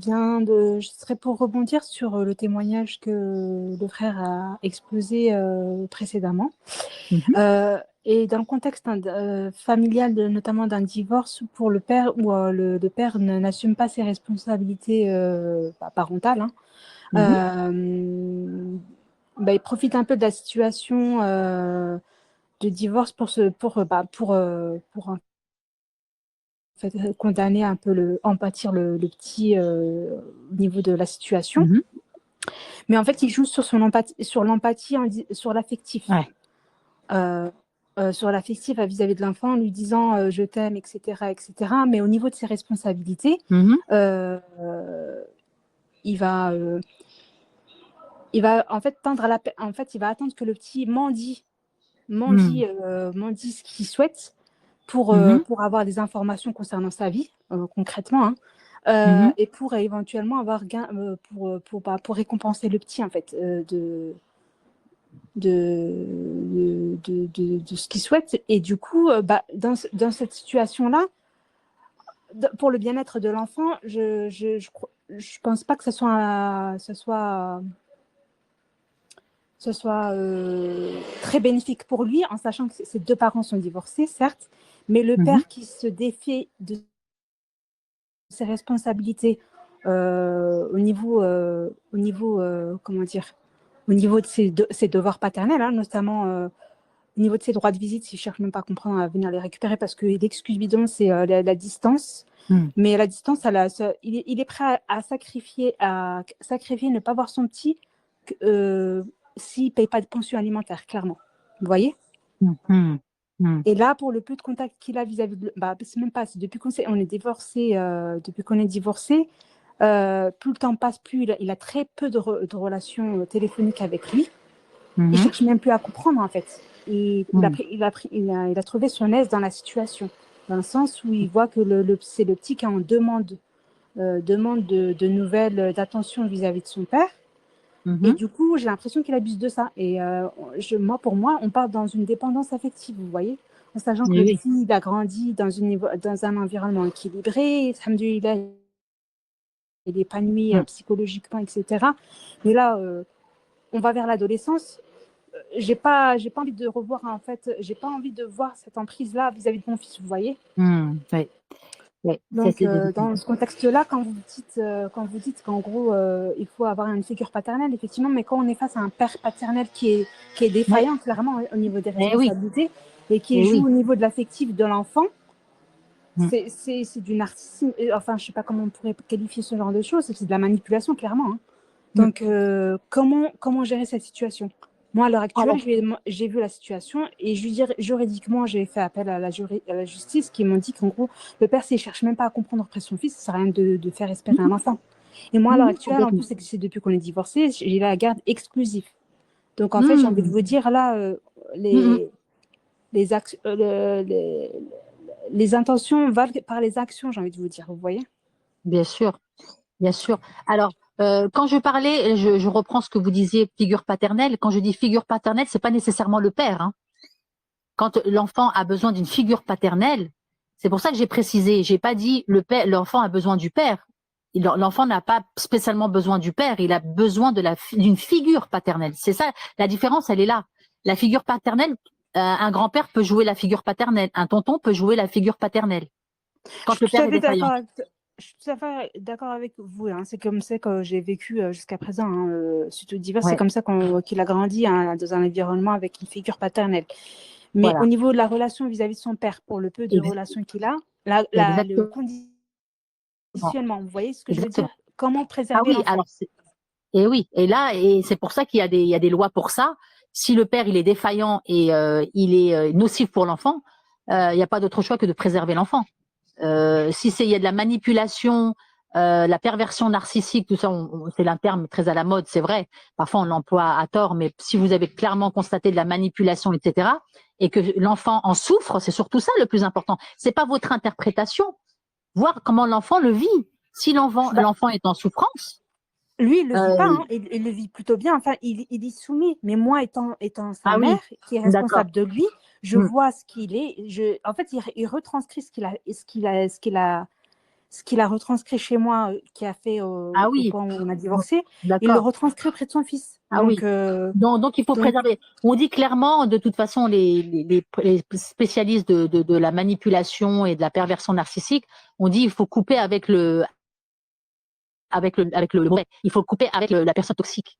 serais pour rebondir sur le témoignage que le frère a exposé précédemment. Et dans le contexte familial, notamment d'un divorce, pour le père où le père n'assume pas ses responsabilités parentales, il profite un peu de la situation de divorce pour condamner un peu en pâtir le petit au niveau de la situation. Mais en fait, il joue sur l'empathie, sur l'affectif. Ouais. Sur l'affectif vis-à-vis de l'enfant, en lui disant je t'aime, etc., etc. Mais au niveau de ses responsabilités, il va en fait tendre à il va attendre que le petit mendie ce qu'il souhaite pour avoir des informations concernant sa vie, concrètement, et pour éventuellement avoir gain, pour récompenser le petit, en fait, de ce qu'il souhaite. Et du coup, dans cette situation-là, pour le bien-être de l'enfant, je pense pas que ce soit très bénéfique pour lui, en sachant que ses deux parents sont divorcés, certes, mais le père qui se défie de ses responsabilités au niveau de ses devoirs paternels, notamment au niveau de ses droits de visite, il ne cherche même pas à comprendre à venir les récupérer parce que l'excuse bidon, c'est la distance. Mais la distance, il est prêt à sacrifier, ne pas voir son petit s'il ne paye pas de pension alimentaire, clairement. Vous voyez? Et là, pour le peu de contact qu'il a vis-à-vis de... c'est même pas, c'est depuis qu'on est divorcé, plus le temps passe, plus il a très peu de relations téléphoniques avec lui. Il ne cherche même plus à comprendre, en fait. Il a trouvé son aise dans la situation, dans le sens où il voit que c'est le petit qui est en demande de nouvelles, d'attention vis-à-vis de son père. Et du coup, j'ai l'impression qu'il abuse de ça. Et pour moi, on part dans une dépendance affective, vous voyez, en sachant que le petit, il a grandi dans un environnement équilibré, alhamdoulilah, il est épanoui psychologiquement, etc. Mais là, on va vers l'adolescence. J'ai pas envie de revoir, en fait, j'ai pas envie de voir cette emprise-là vis-à-vis de mon fils, vous voyez. Ouais, donc, dans ce contexte-là, quand vous dites qu'en gros, il faut avoir une figure paternelle, effectivement, mais quand on est face à un père paternel qui est défaillant, clairement, au niveau des responsabilités, et qui joue au niveau de l'affectif de l'enfant, c'est du narcissisme. Enfin, je sais pas comment on pourrait qualifier ce genre de choses, c'est de la manipulation, clairement. Donc, comment gérer cette situation? Moi, à l'heure actuelle, j'ai vu la situation et je veux dire, juridiquement, j'ai fait appel à la justice qui m'ont dit qu'en gros, le père, s'il ne cherche même pas à comprendre après son fils, ça ne sert à rien de faire espérer un enfant. Et moi, à l'heure actuelle, en plus, c'est depuis qu'on est divorcés, j'ai la garde exclusive. Donc, en fait, j'ai envie de vous dire, là, les intentions valent par les actions, j'ai envie de vous dire, vous voyez? Bien sûr, bien sûr. Alors, quand je parlais, je reprends ce que vous disiez, figure paternelle. Quand je dis figure paternelle, c'est pas nécessairement le père. Quand l'enfant a besoin d'une figure paternelle, c'est pour ça que j'ai précisé. J'ai pas dit l'enfant a besoin du père. L'enfant n'a pas spécialement besoin du père. Il a besoin d'une figure paternelle. C'est ça, la différence, elle est là. La figure paternelle, un grand-père peut jouer la figure paternelle. Un tonton peut jouer la figure paternelle. Quand le père est défaillant. Je suis tout à fait d'accord avec vous. C'est comme ça que j'ai vécu jusqu'à présent. Suite au divorce, c'est comme ça qu'il a grandi dans un environnement avec une figure paternelle. Mais au niveau de la relation vis-à-vis de son père, pour le peu de relations qu'il a, le conditionnement, vous voyez ce que je veux dire? Comment préserver l'enfant? Et c'est pour ça qu'il y a des lois pour ça. Si le père il est défaillant et il est nocif pour l'enfant, il n'y a pas d'autre choix que de préserver l'enfant. Si il y a de la manipulation, la perversion narcissique, tout ça, c'est un terme très à la mode, c'est vrai. Parfois on l'emploie à tort, mais si vous avez clairement constaté de la manipulation, etc., et que l'enfant en souffre, c'est surtout ça le plus important. C'est pas votre interprétation, voir comment l'enfant le vit. Si l'enfant est en souffrance, Lui, il le vit pas, Euh, hein. Il le vit plutôt bien. Enfin, il y soumet. Mais moi, étant sa ah oui, mère, qui est d'accord. responsable de lui, je Hmm. vois ce qu'il est. En fait, il retranscrit ce qu'il a retranscrit chez moi, qui a fait Ah au oui, point où on a divorcé. Il le d'accord. retranscrit auprès de son fils. Ah oui. Donc, il faut Donc préserver. On dit clairement, de toute façon, les spécialistes de la manipulation et de la perversion narcissique, on dit il faut couper avec le mauvais. Il faut couper avec la personne toxique.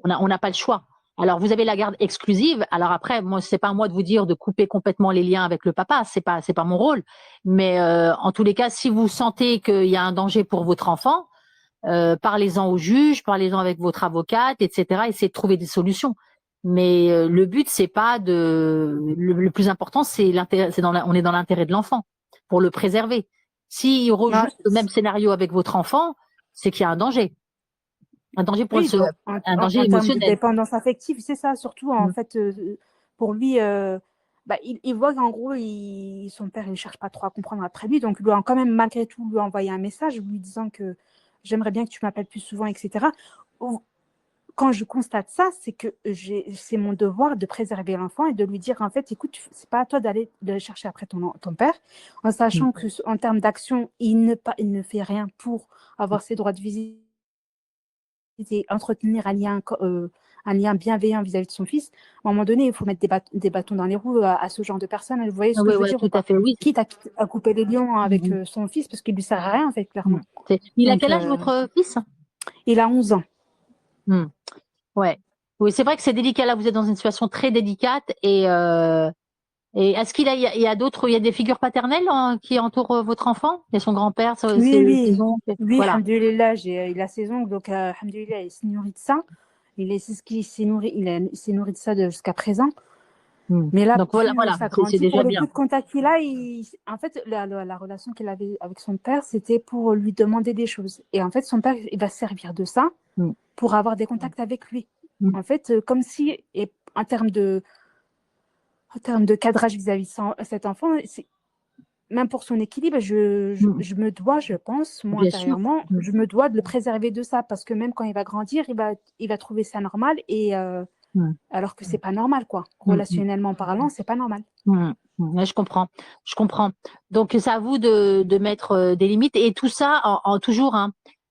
On n'a pas le choix. Alors, vous avez la garde exclusive. Alors après, moi, c'est pas à moi de vous dire de couper complètement les liens avec le papa. C'est pas mon rôle. Mais en tous les cas, si vous sentez qu'il y a un danger pour votre enfant, parlez-en au juge, parlez-en avec votre avocate, etc. Essayez de trouver des solutions. Mais le but, c'est pas le plus important, c'est l'intérêt. On est dans l'intérêt de l'enfant pour le préserver. S'il rejoue le même scénario avec votre enfant, c'est qu'il y a un danger. Un danger oui, un danger en termes de émotionnel. dépendance affective, c'est ça, surtout en fait, pour lui, il voit qu'en gros, son père, il ne cherche pas trop à comprendre après lui, donc il doit quand même, malgré tout, lui envoyer un message lui disant que j'aimerais bien que tu m'appelles plus souvent, etc. Quand je constate ça, c'est que c'est mon devoir de préserver l'enfant et de lui dire, en fait, écoute, c'est pas à toi d'aller chercher après ton père, en sachant que en termes d'action, il ne fait rien pour avoir ses droits de visite et entretenir un lien bienveillant vis-à-vis de son fils. À un moment donné, il faut mettre des bâtons dans les roues à ce genre de personnes. Vous voyez ce que je veux dire, tout à fait, oui. Quitte à couper les liens avec son fils, parce qu'il ne lui sert à rien, en fait, clairement. Il a quel âge, votre fils? Il a 11 ans. Ouais. Oui, c'est vrai que c'est délicat. Là, vous êtes dans une situation très délicate. Et est-ce qu'il y a d'autres, il y a des figures paternelles qui entourent votre enfant? Il y a son grand-père, ses oncles. Oui, Voilà. alhamdoulilah, il a ses ongles, donc alhamdoulilah, il s'est nourri de ça. C'est ce qu'il s'est nourri, il s'est nourri de ça jusqu'à présent. Mais là, donc voilà, ça grandit. c'est déjà pour le bien. peu de contact qu'il a, en fait, la relation qu'il avait avec son père, c'était pour lui demander des choses. Et en fait, son père, il va se servir de ça pour avoir des contacts avec lui. En fait, comme si, et en termes de cadrage vis-à-vis de cet enfant, même pour son équilibre, je me dois, je pense, moi, intérieurement, je me dois de le préserver de ça, parce que même quand il va grandir, il va trouver ça normal, et alors que c'est pas normal, quoi. Relationnellement parlant, c'est pas normal. Je comprends. Donc, c'est à vous de mettre des limites, et tout ça toujours,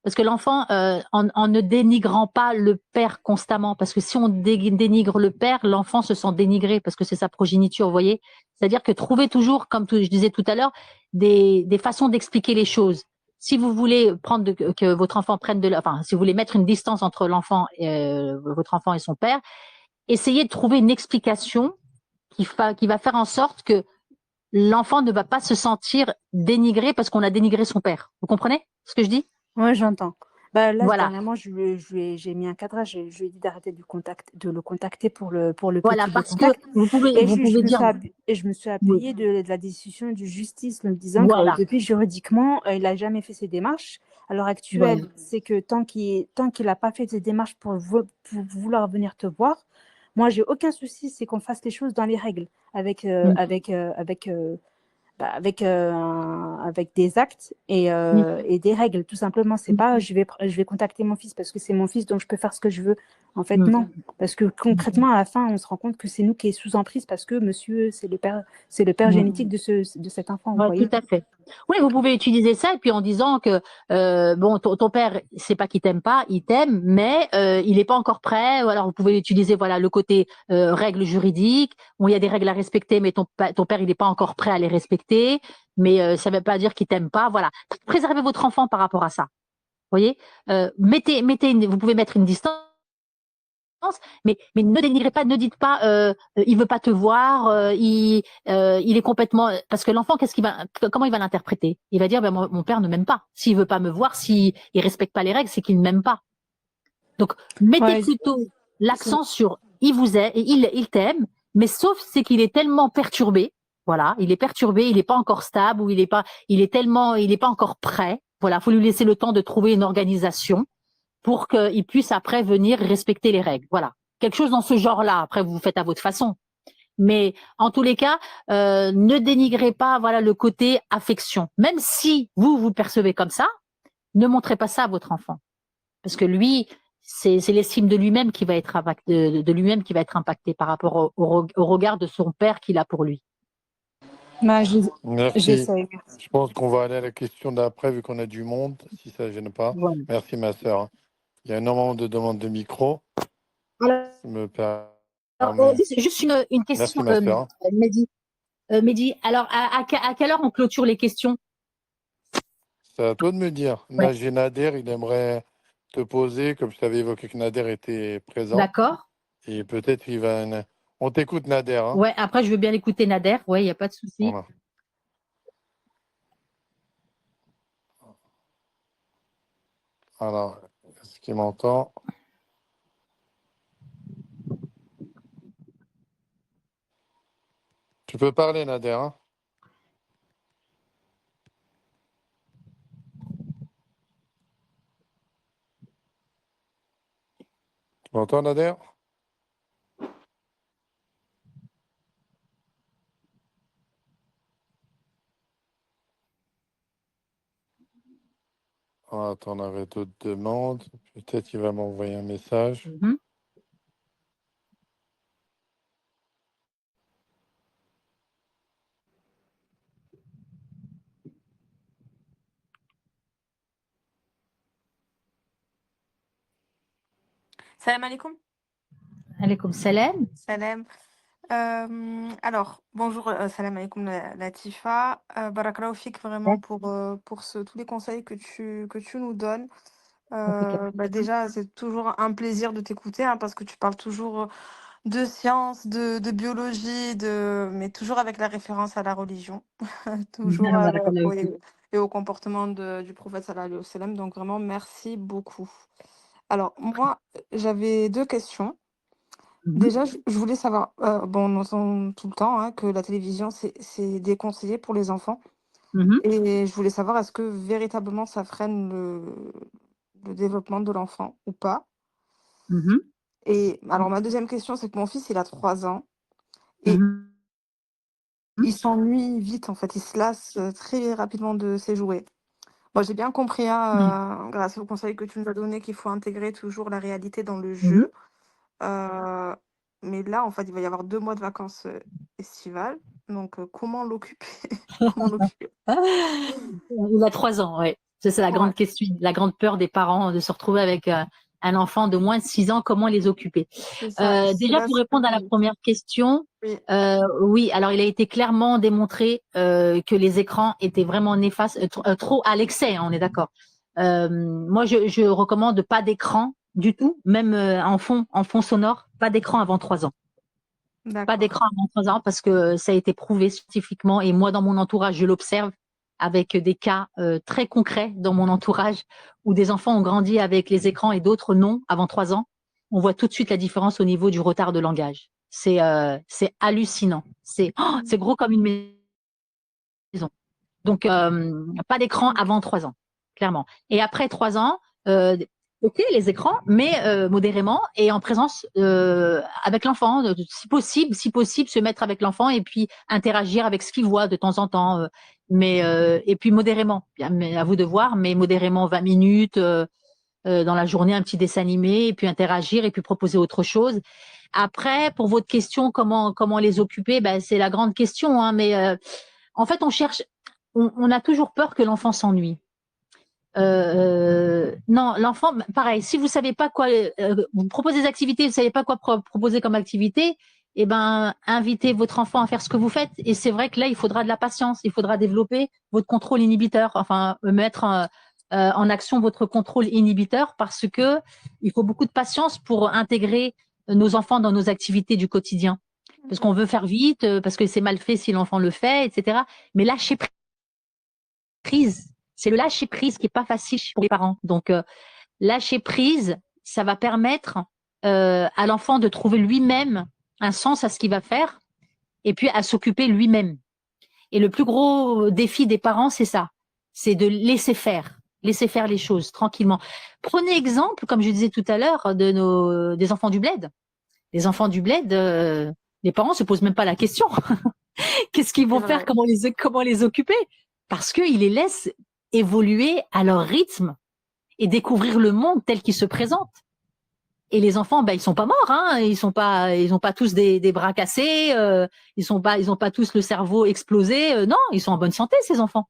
parce que l'enfant, en ne dénigrant pas le père constamment, parce que si on dénigre le père, l'enfant se sent dénigré, parce que c'est sa progéniture, vous voyez. C'est-à-dire que trouver toujours, comme je disais tout à l'heure, des façons d'expliquer les choses. Si vous voulez que votre enfant prenne si vous voulez mettre une distance entre votre enfant et son père, essayez de trouver une explication qui va faire en sorte que l'enfant ne va pas se sentir dénigré parce qu'on a dénigré son père. Vous comprenez ce que je dis? Oui, j'entends. Là, voilà. Dernièrement, j'ai mis un cadrage, je lui ai dit d'arrêter de le contacter pour le voilà, petit parce contact. que vous pouvez dire. Je me suis appuyée de la décision du justice, me disant que depuis juridiquement, il n'a jamais fait ses démarches. À l'heure actuelle, c'est que tant qu'il n'a pas fait ses démarches pour vouloir venir te voir, moi, j'ai aucun souci, c'est qu'on fasse les choses dans les règles, avec des actes et des règles, tout simplement. C'est pas je vais contacter mon fils parce que c'est mon fils, donc je peux faire ce que je veux. En fait, non. Parce que concrètement, à la fin, on se rend compte que c'est nous qui est sous emprise, parce que monsieur, c'est le père génétique de cet enfant. Vous voyez. Tout à fait. Oui, vous pouvez utiliser ça, et puis en disant que ton père, c'est pas qu'il t'aime pas, il t'aime, mais il n'est pas encore prêt. Alors vous pouvez utiliser le côté règles juridiques, où il y a des règles à respecter, mais ton père, il n'est pas encore prêt à les respecter. Mais ça ne veut pas dire qu'il t'aime pas. Voilà. Préservez votre enfant par rapport à ça. Vous voyez, vous pouvez mettre une distance. Mais ne dénigrez pas, ne dites pas il veut pas te voir, il est complètement, parce que l'enfant, comment il va l'interpréter? Il va dire mon père ne m'aime pas. S'il veut pas me voir, s'il respecte pas les règles, c'est qu'il ne m'aime pas. Donc mettez plutôt l'accent sur il vous aime, il t'aime, mais sauf c'est qu'il est tellement perturbé. Voilà, il est perturbé, il n'est pas encore stable, ou il est pas encore prêt. Voilà, faut lui laisser le temps de trouver une organisation pour qu'il puisse après venir respecter les règles. Voilà. Quelque chose dans ce genre-là. Après, vous faites à votre façon. Mais en tous les cas, ne dénigrez pas le côté affection. Même si vous le percevez comme ça, ne montrez pas ça à votre enfant. Parce que lui, c'est l'estime de lui-même qui va être impacté, de lui-même qui va être impacté par rapport au regard de son père qu'il a pour lui. Merci. J'essaie. Je pense qu'on va aller à la question d'après, vu qu'on a du monde, si ça ne gêne pas. Voilà. Merci, ma sœur. Il y a énormément de demandes de micro. Alors, Ça me permet... juste une question, Merci, ma sœur. Mehdi, alors à quelle heure on clôture les questions? C'est à toi de me dire. Ouais. J'ai Nader, il aimerait te poser, comme je t'avais évoqué que Nader était présent. D'accord. Et peut-être il va... On t'écoute, Nader. Hein. Ouais, après, je veux bien écouter Nader. Ouais, il n'y a pas de souci. Voilà. Alors, est-ce qu'il m'entend? Tu peux parler, Nader. Hein. Tu m'entends, Nader? Oh, attends, on avait d'autres demandes. Peut-être qu'il va m'envoyer un message. Mhm. Salam alaikum. Alaikum salam. Salam. Alors, bonjour, salam alaikum Latifa. Barakallahu fik vraiment pour tous les conseils que tu nous donnes. Déjà, c'est toujours un plaisir de t'écouter hein, parce que tu parles toujours de science, de biologie, mais toujours avec la référence à la religion, toujours et au comportement du prophète sallallahu alayhi wa sallam. Donc vraiment, merci beaucoup. Alors, moi, j'avais deux questions. Déjà, je voulais savoir, bon, on entend tout le temps hein, que la télévision, c'est déconseillé pour les enfants. Et je voulais savoir, est-ce que véritablement ça freine le développement de l'enfant ou pas? Et alors, ma deuxième question, c'est que mon fils, il a 3 ans et il s'ennuie vite, en fait. Il se lasse très rapidement de ses jouets. Moi, j'ai bien compris, hein, grâce au conseil que tu nous as donné, qu'il faut intégrer toujours la réalité dans le jeu. Mais là, en fait, il va y avoir 2 mois de vacances estivales. Donc, comment l'occuper? Comment l'occuper? Il a 3 ans, ouais. C'est la grande question, la grande peur des parents de se retrouver avec un enfant de moins de 6 ans, comment les occuper? Déjà, pour répondre à la première question, oui, alors il a été clairement démontré que les écrans étaient vraiment néfastes, trop à l'excès, hein, on est d'accord. Moi, je recommande pas d'écran du tout, même en fond sonore, pas d'écran avant 3 ans. Pas d'écran avant 3 ans parce que ça a été prouvé scientifiquement et moi, dans mon entourage, je l'observe avec des cas très concrets dans mon entourage où des enfants ont grandi avec les écrans et d'autres non avant 3 ans. On voit tout de suite la différence au niveau du retard de langage. C'est hallucinant. C'est gros comme une maison. Donc, pas d'écran avant 3 ans, clairement. Et après 3 ans, ok, les écrans, mais modérément et en présence avec l'enfant, si possible, se mettre avec l'enfant et puis interagir avec ce qu'il voit de temps en temps, et puis modérément. Mais à vous de voir, mais modérément 20 minutes dans la journée, un petit dessin animé et puis interagir et puis proposer autre chose. Après, pour votre question, comment les occuper, ben, c'est la grande question, hein, mais en fait, on a toujours peur que l'enfant s'ennuie. Non, l'enfant, pareil, si vous savez pas quoi, vous proposez des activités, vous savez pas quoi proposer comme activité, eh ben, invitez votre enfant à faire ce que vous faites. Et c'est vrai que là, il faudra de la patience, il faudra développer votre contrôle inhibiteur, enfin, mettre en action votre contrôle inhibiteur parce que il faut beaucoup de patience pour intégrer nos enfants dans nos activités du quotidien. Parce qu'on veut faire vite, parce que c'est mal fait si l'enfant le fait, etc. Mais lâcher prise, c'est le lâcher prise qui est pas facile pour les parents. Donc, lâcher prise, ça va permettre à l'enfant de trouver lui-même un sens à ce qu'il va faire et puis à s'occuper lui-même. Et le plus gros défi des parents, c'est ça, c'est de laisser faire les choses tranquillement. Prenez exemple, comme je disais tout à l'heure, des enfants du bled. Les enfants du bled, les parents se posent même pas la question. Qu'est-ce qu'ils vont faire? Comment les occuper? Parce qu'ils les laissent évoluer à leur rythme et découvrir le monde tel qu'il se présente. Et les enfants, ben, ils sont pas morts, hein. Ils ont pas tous des bras cassés, ils ont pas tous le cerveau explosé. Non, ils sont en bonne santé, ces enfants.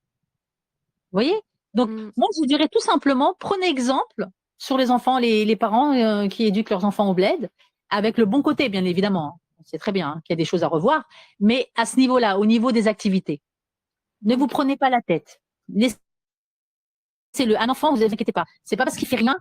Vous voyez? Donc, moi, je vous dirais tout simplement, prenez exemple sur les enfants, les parents qui éduquent leurs enfants au bled, avec le bon côté, bien évidemment. On sait très bien hein, qu'il y a des choses à revoir, mais à ce niveau-là, au niveau des activités, ne vous prenez pas la tête. Un enfant, vous inquiétez pas. C'est pas parce qu'il fait rien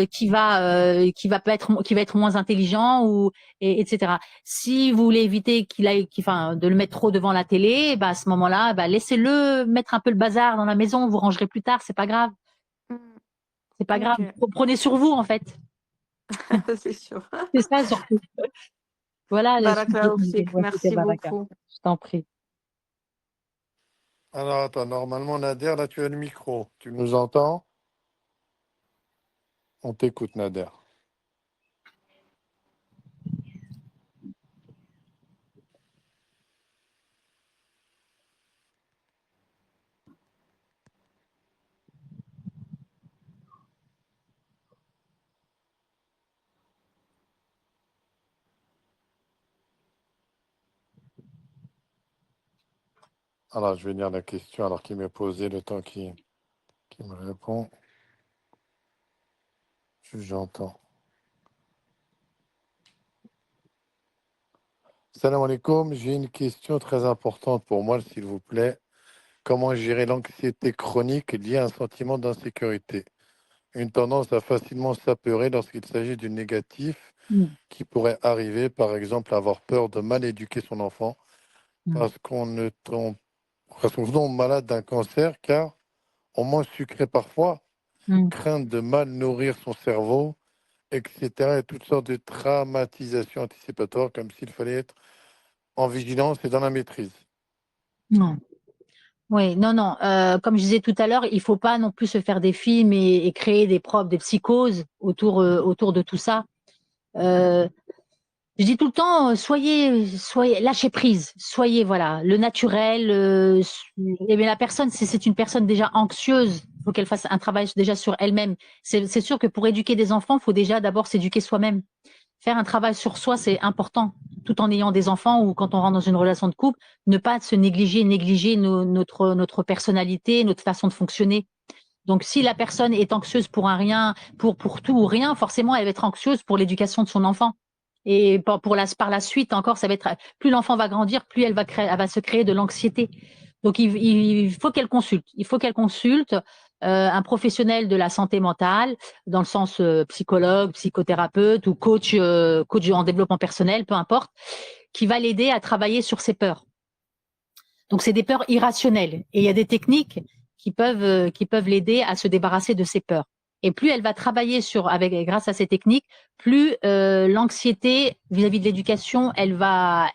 qui va être moins intelligent etc. Si vous voulez éviter de le mettre trop devant la télé, bah à ce moment-là, bah laissez-le mettre un peu le bazar dans la maison. Vous rangerez plus tard, c'est pas grave. C'est pas grave. Prenez sur vous en fait. C'est sûr. C'est ça surtout. Voilà. Barakallahu fik, merci beaucoup. Je t'en prie. Alors, attends, normalement, Nader, là, tu as le micro. Tu nous entends? On t'écoute, Nader. Alors, je vais lire la question alors qu'il m'est posé le temps qu'il me répond. J'entends. Salam alaikum, j'ai une question très importante pour moi, s'il vous plaît. Comment gérer l'anxiété chronique liée à un sentiment d'insécurité? Une tendance à facilement s'apeurer lorsqu'il s'agit du négatif qui pourrait arriver, par exemple, avoir peur de mal éduquer son enfant parce qu'on tombe malade d'un cancer car on mange sucré parfois, crainte de mal nourrir son cerveau, etc. Et toutes sortes de traumatisations anticipatoires comme s'il fallait être en vigilance et dans la maîtrise. Non. Oui, non. Comme je disais tout à l'heure, il faut pas non plus se faire des films et créer des psychoses autour de tout ça. Je dis tout le temps, soyez, lâchez prise, soyez voilà, le naturel. Et bien la personne, si c'est une personne déjà anxieuse, il faut qu'elle fasse un travail déjà sur elle-même. C'est sûr que pour éduquer des enfants, il faut déjà d'abord s'éduquer soi-même. Faire un travail sur soi, c'est important, tout en ayant des enfants ou quand on rentre dans une relation de couple, ne pas se négliger notre personnalité, notre façon de fonctionner. Donc, si la personne est anxieuse pour un rien, pour tout ou rien, forcément, elle va être anxieuse pour l'éducation de son enfant. Et par la suite encore, ça va être plus l'enfant va grandir, plus elle va se créer de l'anxiété. Donc, il faut qu'elle consulte. Il faut qu'elle consulte un professionnel de la santé mentale, dans le sens psychologue, psychothérapeute ou coach en développement personnel, peu importe, qui va l'aider à travailler sur ses peurs. Donc, c'est des peurs irrationnelles. Et il y a des techniques qui peuvent l'aider à se débarrasser de ses peurs. Et plus elle va travailler grâce à ces techniques, plus l'anxiété vis-à-vis de l'éducation, elle va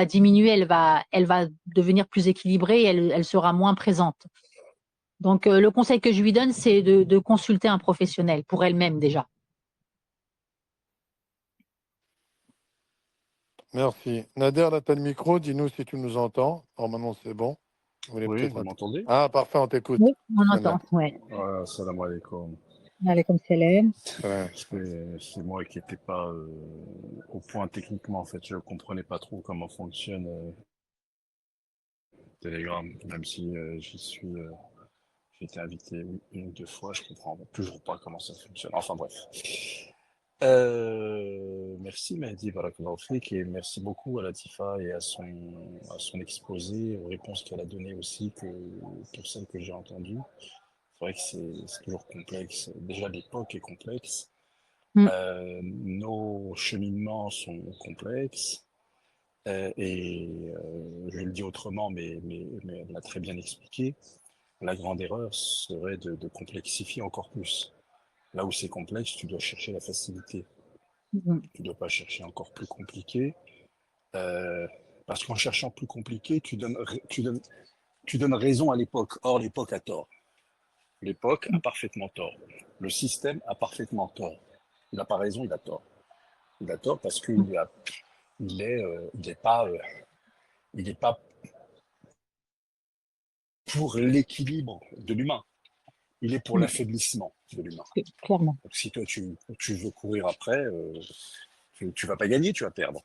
diminuer, elle va devenir plus équilibrée, elle sera moins présente. Donc le conseil que je lui donne, c'est de consulter un professionnel pour elle-même déjà. Merci. Nader, là, tu as le micro. Dis-nous si tu nous entends. Normalement, c'est bon. Oui, vous m'entendez? Ah, parfait, on t'écoute. Oui, on entend. Ouais. Salam alaikum. Alaikum salam. C'est moi qui n'étais pas au point techniquement, en fait. Je ne comprenais pas trop comment fonctionne Telegram, même si j'ai été invité une ou deux fois, je comprends toujours pas comment ça fonctionne. Enfin bref. Merci Mehdi Barakallahu Fik, et merci beaucoup à Latifa et à son exposé, aux réponses qu'elle a données aussi, pour celles que j'ai entendues. C'est vrai que c'est toujours complexe. Déjà, l'époque est complexe. Nos cheminements sont complexes. Je le dis autrement, mais elle l'a très bien expliqué. La grande erreur serait de complexifier encore plus. Là où c'est complexe, tu dois chercher la facilité. Tu ne dois pas chercher encore plus compliqué. Parce qu'en cherchant plus compliqué, tu donnes raison à l'époque. Or, l'époque a tort. L'époque a parfaitement tort. Le système a parfaitement tort. Il n'a pas raison, il a tort. Il a tort parce qu'il n'est pas pour l'équilibre de l'humain. il est pour l'affaiblissement de l'humain. Clairement. Donc, si toi, tu veux courir après, tu vas pas gagner, tu vas perdre.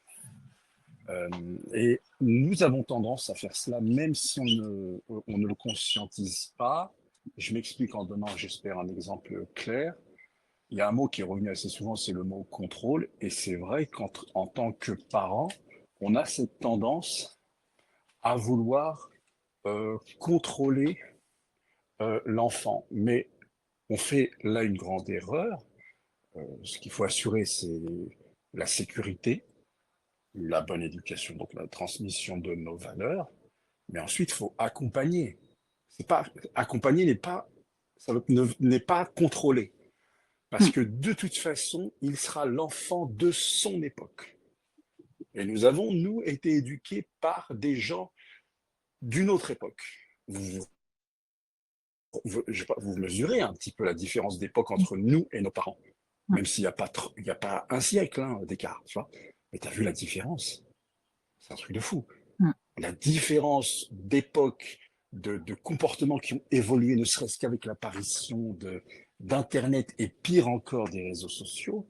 Et nous avons tendance à faire cela, même si on ne le conscientise pas. Je m'explique en donnant, j'espère, un exemple clair. Il y a un mot qui est revenu assez souvent, c'est le mot contrôle. Et c'est vrai qu'en tant que parent, on a cette tendance à vouloir contrôler l'enfant. Mais on fait là une grande erreur. Ce qu'il faut assurer, c'est la sécurité, la bonne éducation, donc la transmission de nos valeurs. Mais ensuite, il faut accompagner. Accompagner n'est pas contrôler. Parce que de toute façon, il sera l'enfant de son époque. Et nous avons, nous, été éduqués par des gens d'une autre époque. Vous mesurez un petit peu la différence d'époque entre nous et nos parents. Même s'il n'y a pas un siècle d'écart, tu vois. Mais tu as vu la différence. C'est un truc de fou. La différence d'époque, de comportements qui ont évolué, ne serait-ce qu'avec l'apparition d'Internet et pire encore des réseaux sociaux,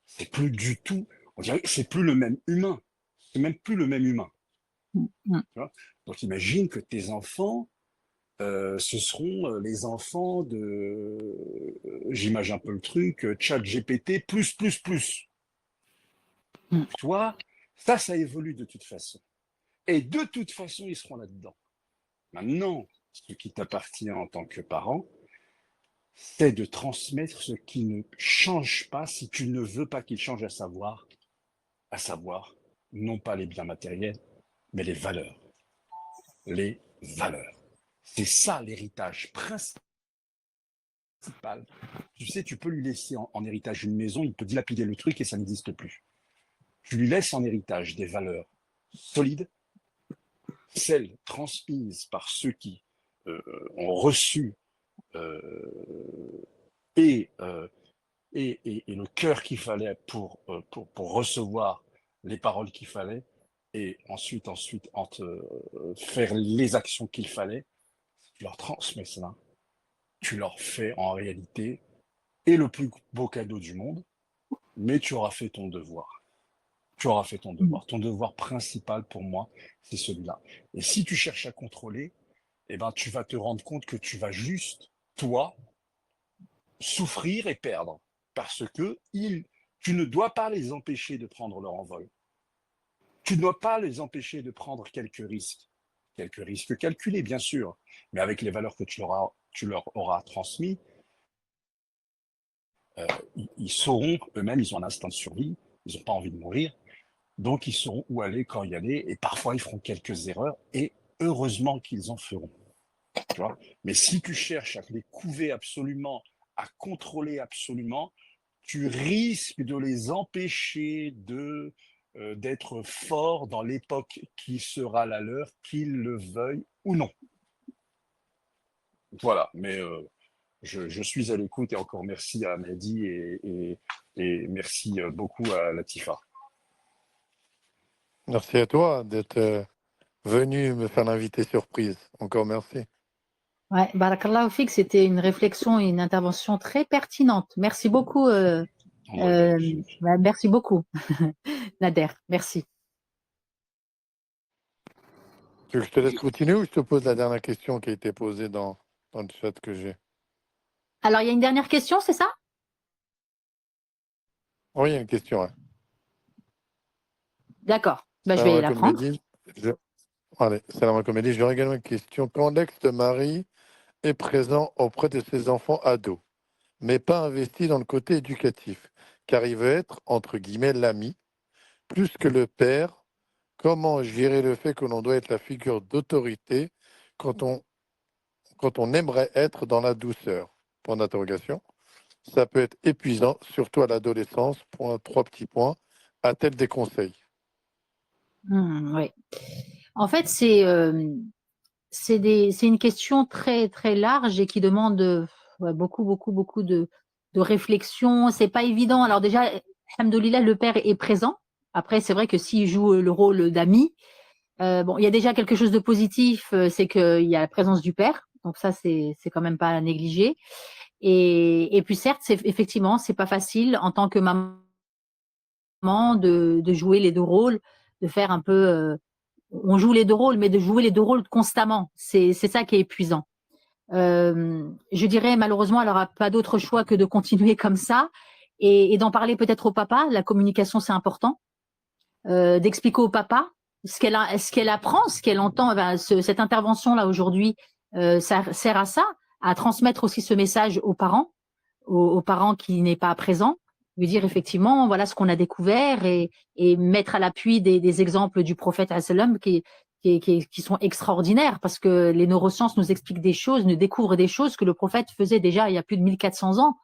c'est plus du tout, on dirait que c'est plus le même humain. C'est même plus le même humain. Tu vois. Donc imagine que tes enfants, ce seront les enfants de, j'imagine un peu le truc, ChatGPT plus. Toi, ça évolue de toute façon. Et de toute façon, ils seront là-dedans. Maintenant, ce qui t'appartient en tant que parent, c'est de transmettre ce qui ne change pas si tu ne veux pas qu'il change, à savoir, non pas les biens matériels, mais les valeurs. Les valeurs. C'est ça l'héritage principal. Tu sais, tu peux lui laisser en héritage une maison, il peut dilapider le truc et ça n'existe plus. Tu lui laisses en héritage des valeurs solides, celles transmises par ceux qui ont reçu et le cœur qu'il fallait pour recevoir les paroles qu'il fallait, et ensuite faire les actions qu'il fallait. Si tu leur transmets cela, tu leur fais en réalité et le plus beau cadeau du monde, mais tu auras fait ton devoir. Tu auras fait ton devoir. Ton devoir principal pour moi, c'est celui-là. Et si tu cherches à contrôler, eh ben, tu vas te rendre compte que tu vas juste, toi, souffrir et perdre. Parce que tu ne dois pas les empêcher de prendre leur envol. Tu ne dois pas les empêcher de prendre quelques risques. Quelques risques calculés, bien sûr, mais avec les valeurs que tu leur auras transmises, ils sauront, eux-mêmes, ils ont un instinct de survie, ils n'ont pas envie de mourir, donc ils sauront où aller, quand y aller, et parfois ils feront quelques erreurs, et heureusement qu'ils en feront. Tu vois. Mais si tu cherches à les couver absolument, à contrôler absolument, tu risques de les empêcher d'être forts dans l'époque qui sera la leur, qu'ils le veuillent ou non. Voilà, mais je suis à l'écoute et encore merci à Mehdi et merci beaucoup à Latifa. Merci à toi d'être venu me faire l'invité surprise. Encore merci. Ouais, Barakallahu Fik, c'était une réflexion et une intervention très pertinente. Merci beaucoup. Merci beaucoup, Nader. Merci. Tu veux que je te laisse continuer ou je te pose la dernière question qui a été posée dans le chat que j'ai? Alors, il y a une dernière question, c'est ça? Oui, il y a une question. Ouais. D'accord. Je vais la prendre. Allez, salam alaikum. J'aurais également une question. Quand l'ex de Marie est présent auprès de ses enfants ados, mais pas investi dans le côté éducatif, car il veut être, entre guillemets, l'ami, plus que le père, comment gérer le fait que l'on doit être la figure d'autorité quand on aimerait être dans la douceur? Point d'interrogation. Ça peut être épuisant, surtout à l'adolescence. 3 petits points. A-t-elle des conseils? Oui. En fait, c'est une question très, très large et qui demande beaucoup de réflexion. C'est pas évident. Alors déjà, alhamdoulilah, le père est présent. Après, c'est vrai que s'il joue le rôle d'ami, il y a déjà quelque chose de positif, c'est qu'il y a la présence du père. Donc ça, c'est quand même pas à négliger. Et puis certes, effectivement, c'est pas facile en tant que maman de jouer les deux rôles, de faire un peu… on joue les deux rôles, mais de jouer les deux rôles constamment, c'est ça qui est épuisant. Je dirais malheureusement, elle n'aura pas d'autre choix que de continuer comme ça et d'en parler peut-être au papa. La communication, c'est important. D'expliquer au papa ce qu'elle apprend, ce qu'elle entend. Cette intervention-là aujourd'hui, ça sert à ça, à transmettre aussi ce message aux parents qui n'est pas présent. Lui dire effectivement, voilà ce qu'on a découvert et mettre à l'appui des exemples du prophète sallam qui sont extraordinaires parce que les neurosciences nous expliquent des choses, nous découvrent des choses que le prophète faisait déjà il y a plus de 1400 ans.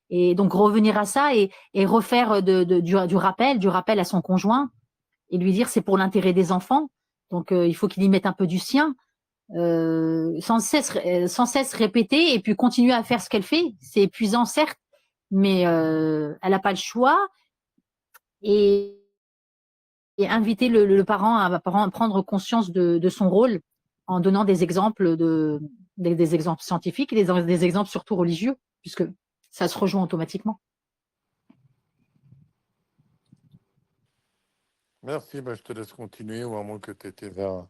Et donc revenir à ça et refaire du rappel à son conjoint et lui dire c'est pour l'intérêt des enfants. Donc il faut qu'il y mette un peu du sien. Sans cesse répéter et puis continuer à faire ce qu'elle fait. C'est épuisant certes, mais elle n'a pas le choix et inviter le parent à prendre conscience de son rôle en donnant des exemples des exemples scientifiques et des exemples surtout religieux, puisque ça se rejoint automatiquement. Merci, je te laisse continuer au moment que tu étais vers…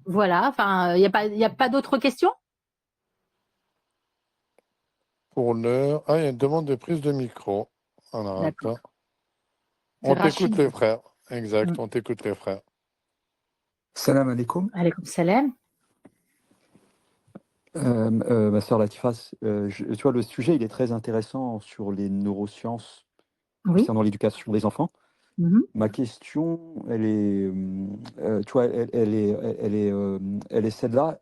Voilà, enfin, il n'y a pas d'autres questions? Pour l'heure… Ah, il y a une demande de prise de micro. On t'écoute les frères. Exact, on t'écoute les frères. Salam alaikum. Alaikum salam. Ma sœur Latifa, tu vois, le sujet, il est très intéressant sur les neurosciences concernant l'éducation des enfants. Ma question, elle est, tu vois, elle est celle-là.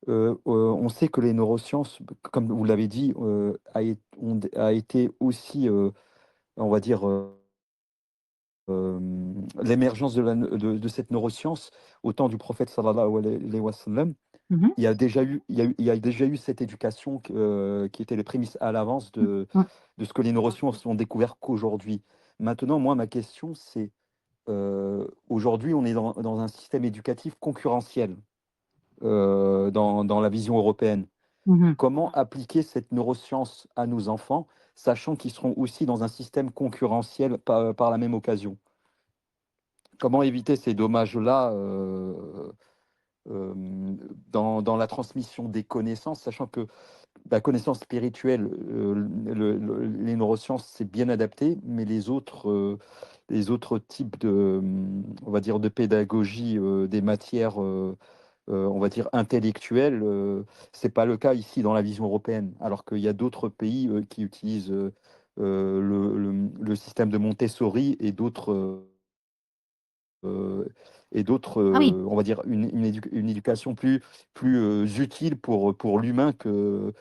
On sait que les neurosciences, comme vous l'avez dit, a été aussi, on va dire, l'émergence de cette neuroscience au temps du prophète sallallahu alayhi wa sallam. Il y a déjà eu cette éducation qui était les prémices à l'avance de ce que les neurosciences ont découvert qu'aujourd'hui. Maintenant, moi, ma question, c'est aujourd'hui, on est dans un système éducatif concurrentiel dans la vision européenne. Comment appliquer cette neuroscience à nos enfants, sachant qu'ils seront aussi dans un système concurrentiel par la même occasion? Comment éviter ces dommages-là dans la transmission des connaissances, sachant que la connaissance spirituelle, les neurosciences, c'est bien adapté, mais les autres types on va dire, de pédagogie des matières, on va dire, intellectuelles, c'est pas le cas ici dans la vision européenne, alors qu'il y a d'autres pays qui utilisent le système de Montessori et d'autres on va dire, une éducation plus utile pour l'humain que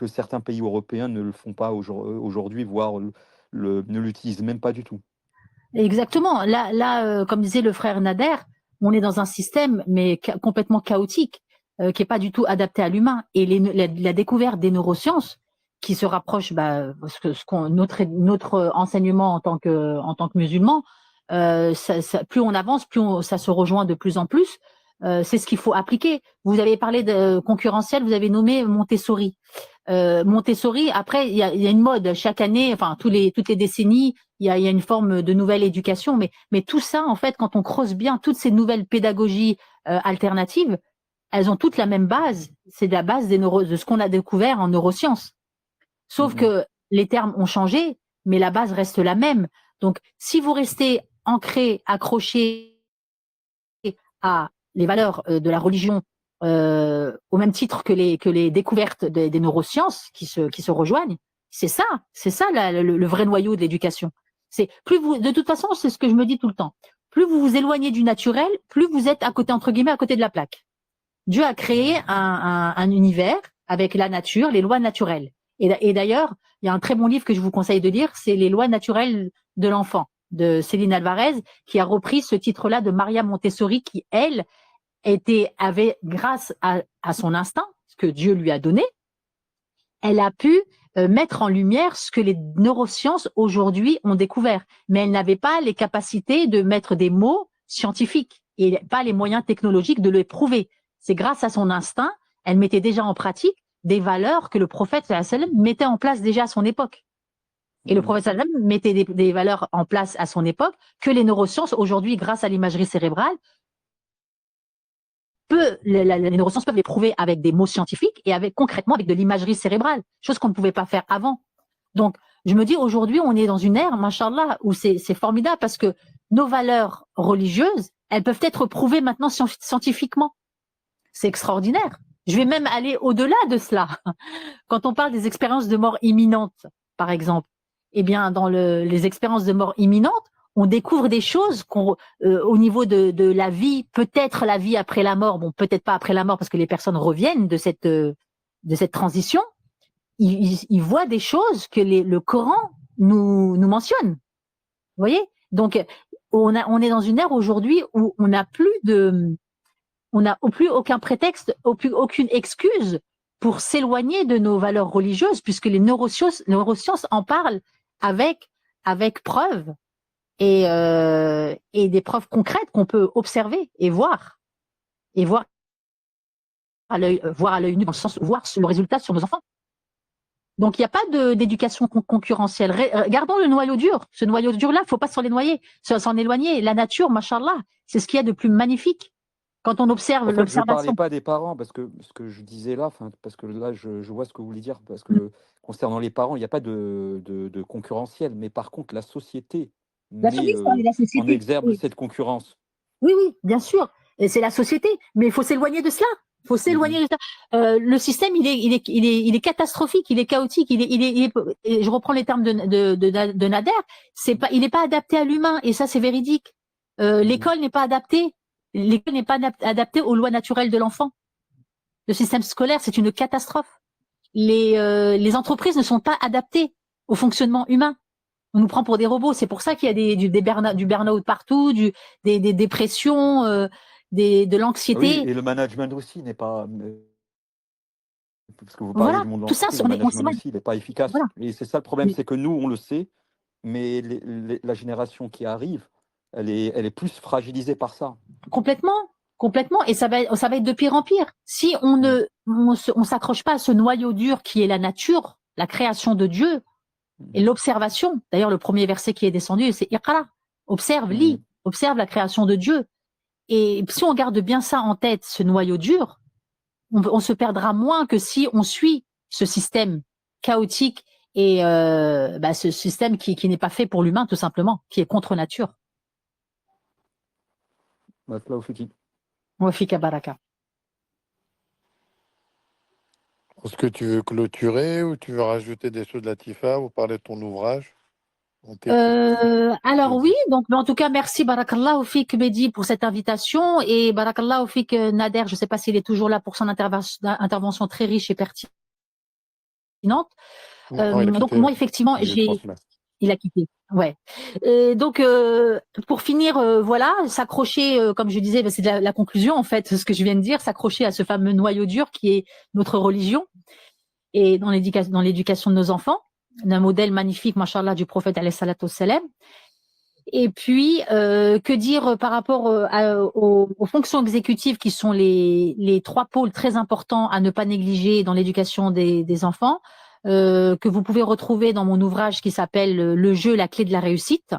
certains pays européens ne le font pas aujourd'hui, voire ne l'utilisent même pas du tout. Exactement. Là, comme disait le frère Nader, on est dans un système mais complètement chaotique, qui est pas du tout adapté à l'humain. Et la découverte des neurosciences, qui se rapproche, notre enseignement en tant que musulman, plus on avance, plus ça se rejoint de plus en plus. C'est ce qu'il faut appliquer. Vous avez parlé de concurrentiel, vous avez nommé Montessori. Montessori, après, il y a une mode chaque année, enfin toutes les décennies, il y a une forme de nouvelle éducation, mais tout ça, en fait, quand on creuse bien toutes ces nouvelles pédagogies alternatives, elles ont toutes la même base. C'est la base de ce qu'on a découvert en neurosciences. Sauf que les termes ont changé, mais la base reste la même. Donc, si vous restez ancré, accroché à les valeurs de la religion, au même titre que les découvertes des neurosciences qui se rejoignent, c'est ça le vrai noyau de l'éducation. C'est de toute façon, c'est ce que je me dis tout le temps. Plus vous vous éloignez du naturel, plus vous êtes à côté, entre guillemets, à côté de la plaque. Dieu a créé un univers avec la nature, les lois naturelles. Et d'ailleurs, il y a un très bon livre que je vous conseille de lire, c'est Les lois naturelles de l'enfant, de Céline Alvarez, qui a repris ce titre-là de Maria Montessori, qui, elle, avait, grâce à son instinct, ce que Dieu lui a donné, elle a pu mettre en lumière ce que les neurosciences aujourd'hui ont découvert. Mais elle n'avait pas les capacités de mettre des mots scientifiques. et pas les moyens technologiques de le prouver. C'est grâce à son instinct, elle mettait déjà en pratique des valeurs que le prophète sallallahu alayhi wa sallam mettait en place déjà à son époque. Et le prophète sallallahu alayhi wa sallam mettait des valeurs en place à son époque que les neurosciences, aujourd'hui, grâce à l'imagerie cérébrale, les neurosciences peuvent les prouver avec des mots scientifiques et concrètement avec de l'imagerie cérébrale, chose qu'on ne pouvait pas faire avant. Donc, je me dis, aujourd'hui, on est dans une ère, machallah, où c'est formidable parce que nos valeurs religieuses, elles peuvent être prouvées maintenant scientifiquement. C'est extraordinaire. Je vais même aller au-delà de cela. Quand on parle des expériences de mort imminente, par exemple, eh bien, dans les expériences de mort imminente, on découvre des choses au niveau de la vie, peut-être la vie après la mort, bon, peut-être pas après la mort parce que les personnes reviennent de cette transition. Ils voient des choses que le Coran nous mentionne. Vous voyez? Donc, on est dans une ère aujourd'hui où on n'a plus aucun prétexte, aucune excuse pour s'éloigner de nos valeurs religieuses, puisque les neurosciences en parlent avec preuve et des preuves concrètes qu'on peut observer et voir à l'œil nu, dans le sens voir le résultat sur nos enfants. Donc, il n'y a pas d'éducation concurrentielle. Regardons le noyau dur. Ce noyau dur-là, il ne faut pas s'en éloigner. La nature, machallah, c'est ce qu'il y a de plus magnifique. Quand on observe l'observation. Je ne parlais pas des parents, parce que ce que je disais là, parce que là, je vois ce que vous voulez dire, parce que concernant les parents, il n'y a pas de concurrentiel, mais par contre, la société met en exergue cette concurrence. Oui, bien sûr. C'est la société, mais il faut s'éloigner de cela. Il faut s'éloigner de ça. Le système, il est catastrophique, il est chaotique, je reprends les termes de Nader, il n'est pas adapté à l'humain, et ça, c'est véridique. L'école n'est pas adaptée. L'école n'est pas adaptée aux lois naturelles de l'enfant. Le système scolaire, c'est une catastrophe. Les entreprises ne sont pas adaptées au fonctionnement humain. On nous prend pour des robots. C'est pour ça qu'il y a du burn-out partout, des dépressions, de l'anxiété. Oui, et le management aussi n'est pas... Parce que vous parlez du monde entier, le management aussi n'est pas efficace. Voilà. Et c'est ça le problème, c'est que nous, on le sait, mais la génération qui arrive, elle est plus fragilisée par ça. Complètement, et ça va être de pire en pire. Si on s'accroche pas à ce noyau dur qui est la nature, la création de Dieu et l'observation. D'ailleurs, le premier verset qui est descendu, c'est Iqra. Observe, lis, observe la création de Dieu. Et si on garde bien ça en tête, ce noyau dur, on se perdra moins que si on suit ce système chaotique et ce système qui n'est pas fait pour l'humain, tout simplement, qui est contre nature. Baraka. Est-ce que tu veux clôturer ou tu veux rajouter des choses de Latifa ou parler de ton ouvrage? Alors oui, donc en tout cas merci Barakallahu Fik Mehdi pour cette invitation et Barakallahu Fik Nader, je ne sais pas s'il est toujours là pour son intervention très riche et pertinente. Donc moi effectivement il a quitté. Ouais. Donc pour finir, voilà, s'accrocher, comme je disais, c'est la conclusion en fait, ce que je viens de dire, s'accrocher à ce fameux noyau dur qui est notre religion et dans l'éducation de nos enfants, d'un modèle magnifique, machallah, du prophète alayhi salatu wassalam. Et puis que dire par rapport aux fonctions exécutives qui sont les trois pôles très importants à ne pas négliger dans l'éducation des enfants. Que vous pouvez retrouver dans mon ouvrage qui s'appelle Le jeu, la clé de la réussite,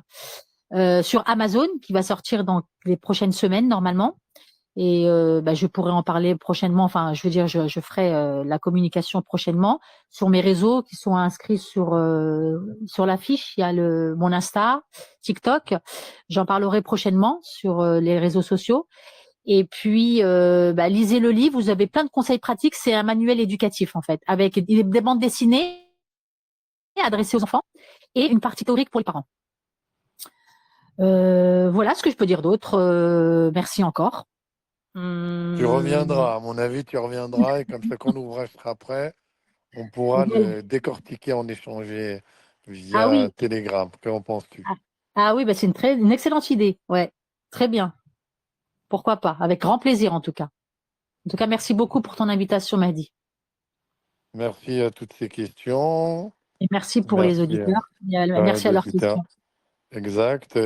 sur Amazon, qui va sortir dans les prochaines semaines normalement. Et je pourrai en parler prochainement. Enfin, je veux dire, je ferai la communication prochainement sur mes réseaux qui sont inscrits sur l'affiche. Il y a mon Insta, TikTok. J'en parlerai prochainement sur les réseaux sociaux. Et puis, lisez le livre, vous avez plein de conseils pratiques, c'est un manuel éducatif en fait, avec des bandes dessinées adressées aux enfants et une partie théorique pour les parents. Voilà ce que je peux dire d'autre. Merci encore. Tu reviendras, à mon avis, tu reviendras et comme ça quand l'ouvrage sera prêt, on pourra le décortiquer, en échanger via Telegram. Qu'en penses-tu? Ah oui, c'est une excellente idée. Ouais, très bien. Pourquoi pas? Avec grand plaisir, en tout cas. En tout cas, merci beaucoup pour ton invitation, Mehdi. Merci à toutes ces questions. Et merci pour les auditeurs. Merci à leurs questions. Exact.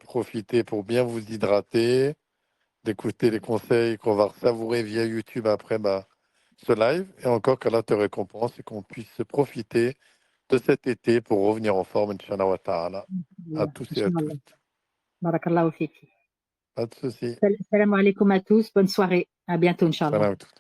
Profitez pour bien vous hydrater, d'écouter les conseils qu'on va savourer via YouTube après ce live. Et encore qu'Allah te récompense et qu'on puisse profiter de cet été pour revenir en forme, Inch'Allah wa ta'ala, à tous et à toutes. Barakallahu fiki. Pas de souci. Salam alaikum à tous. Bonne soirée. À bientôt, Inch'Allah. Salam à tous.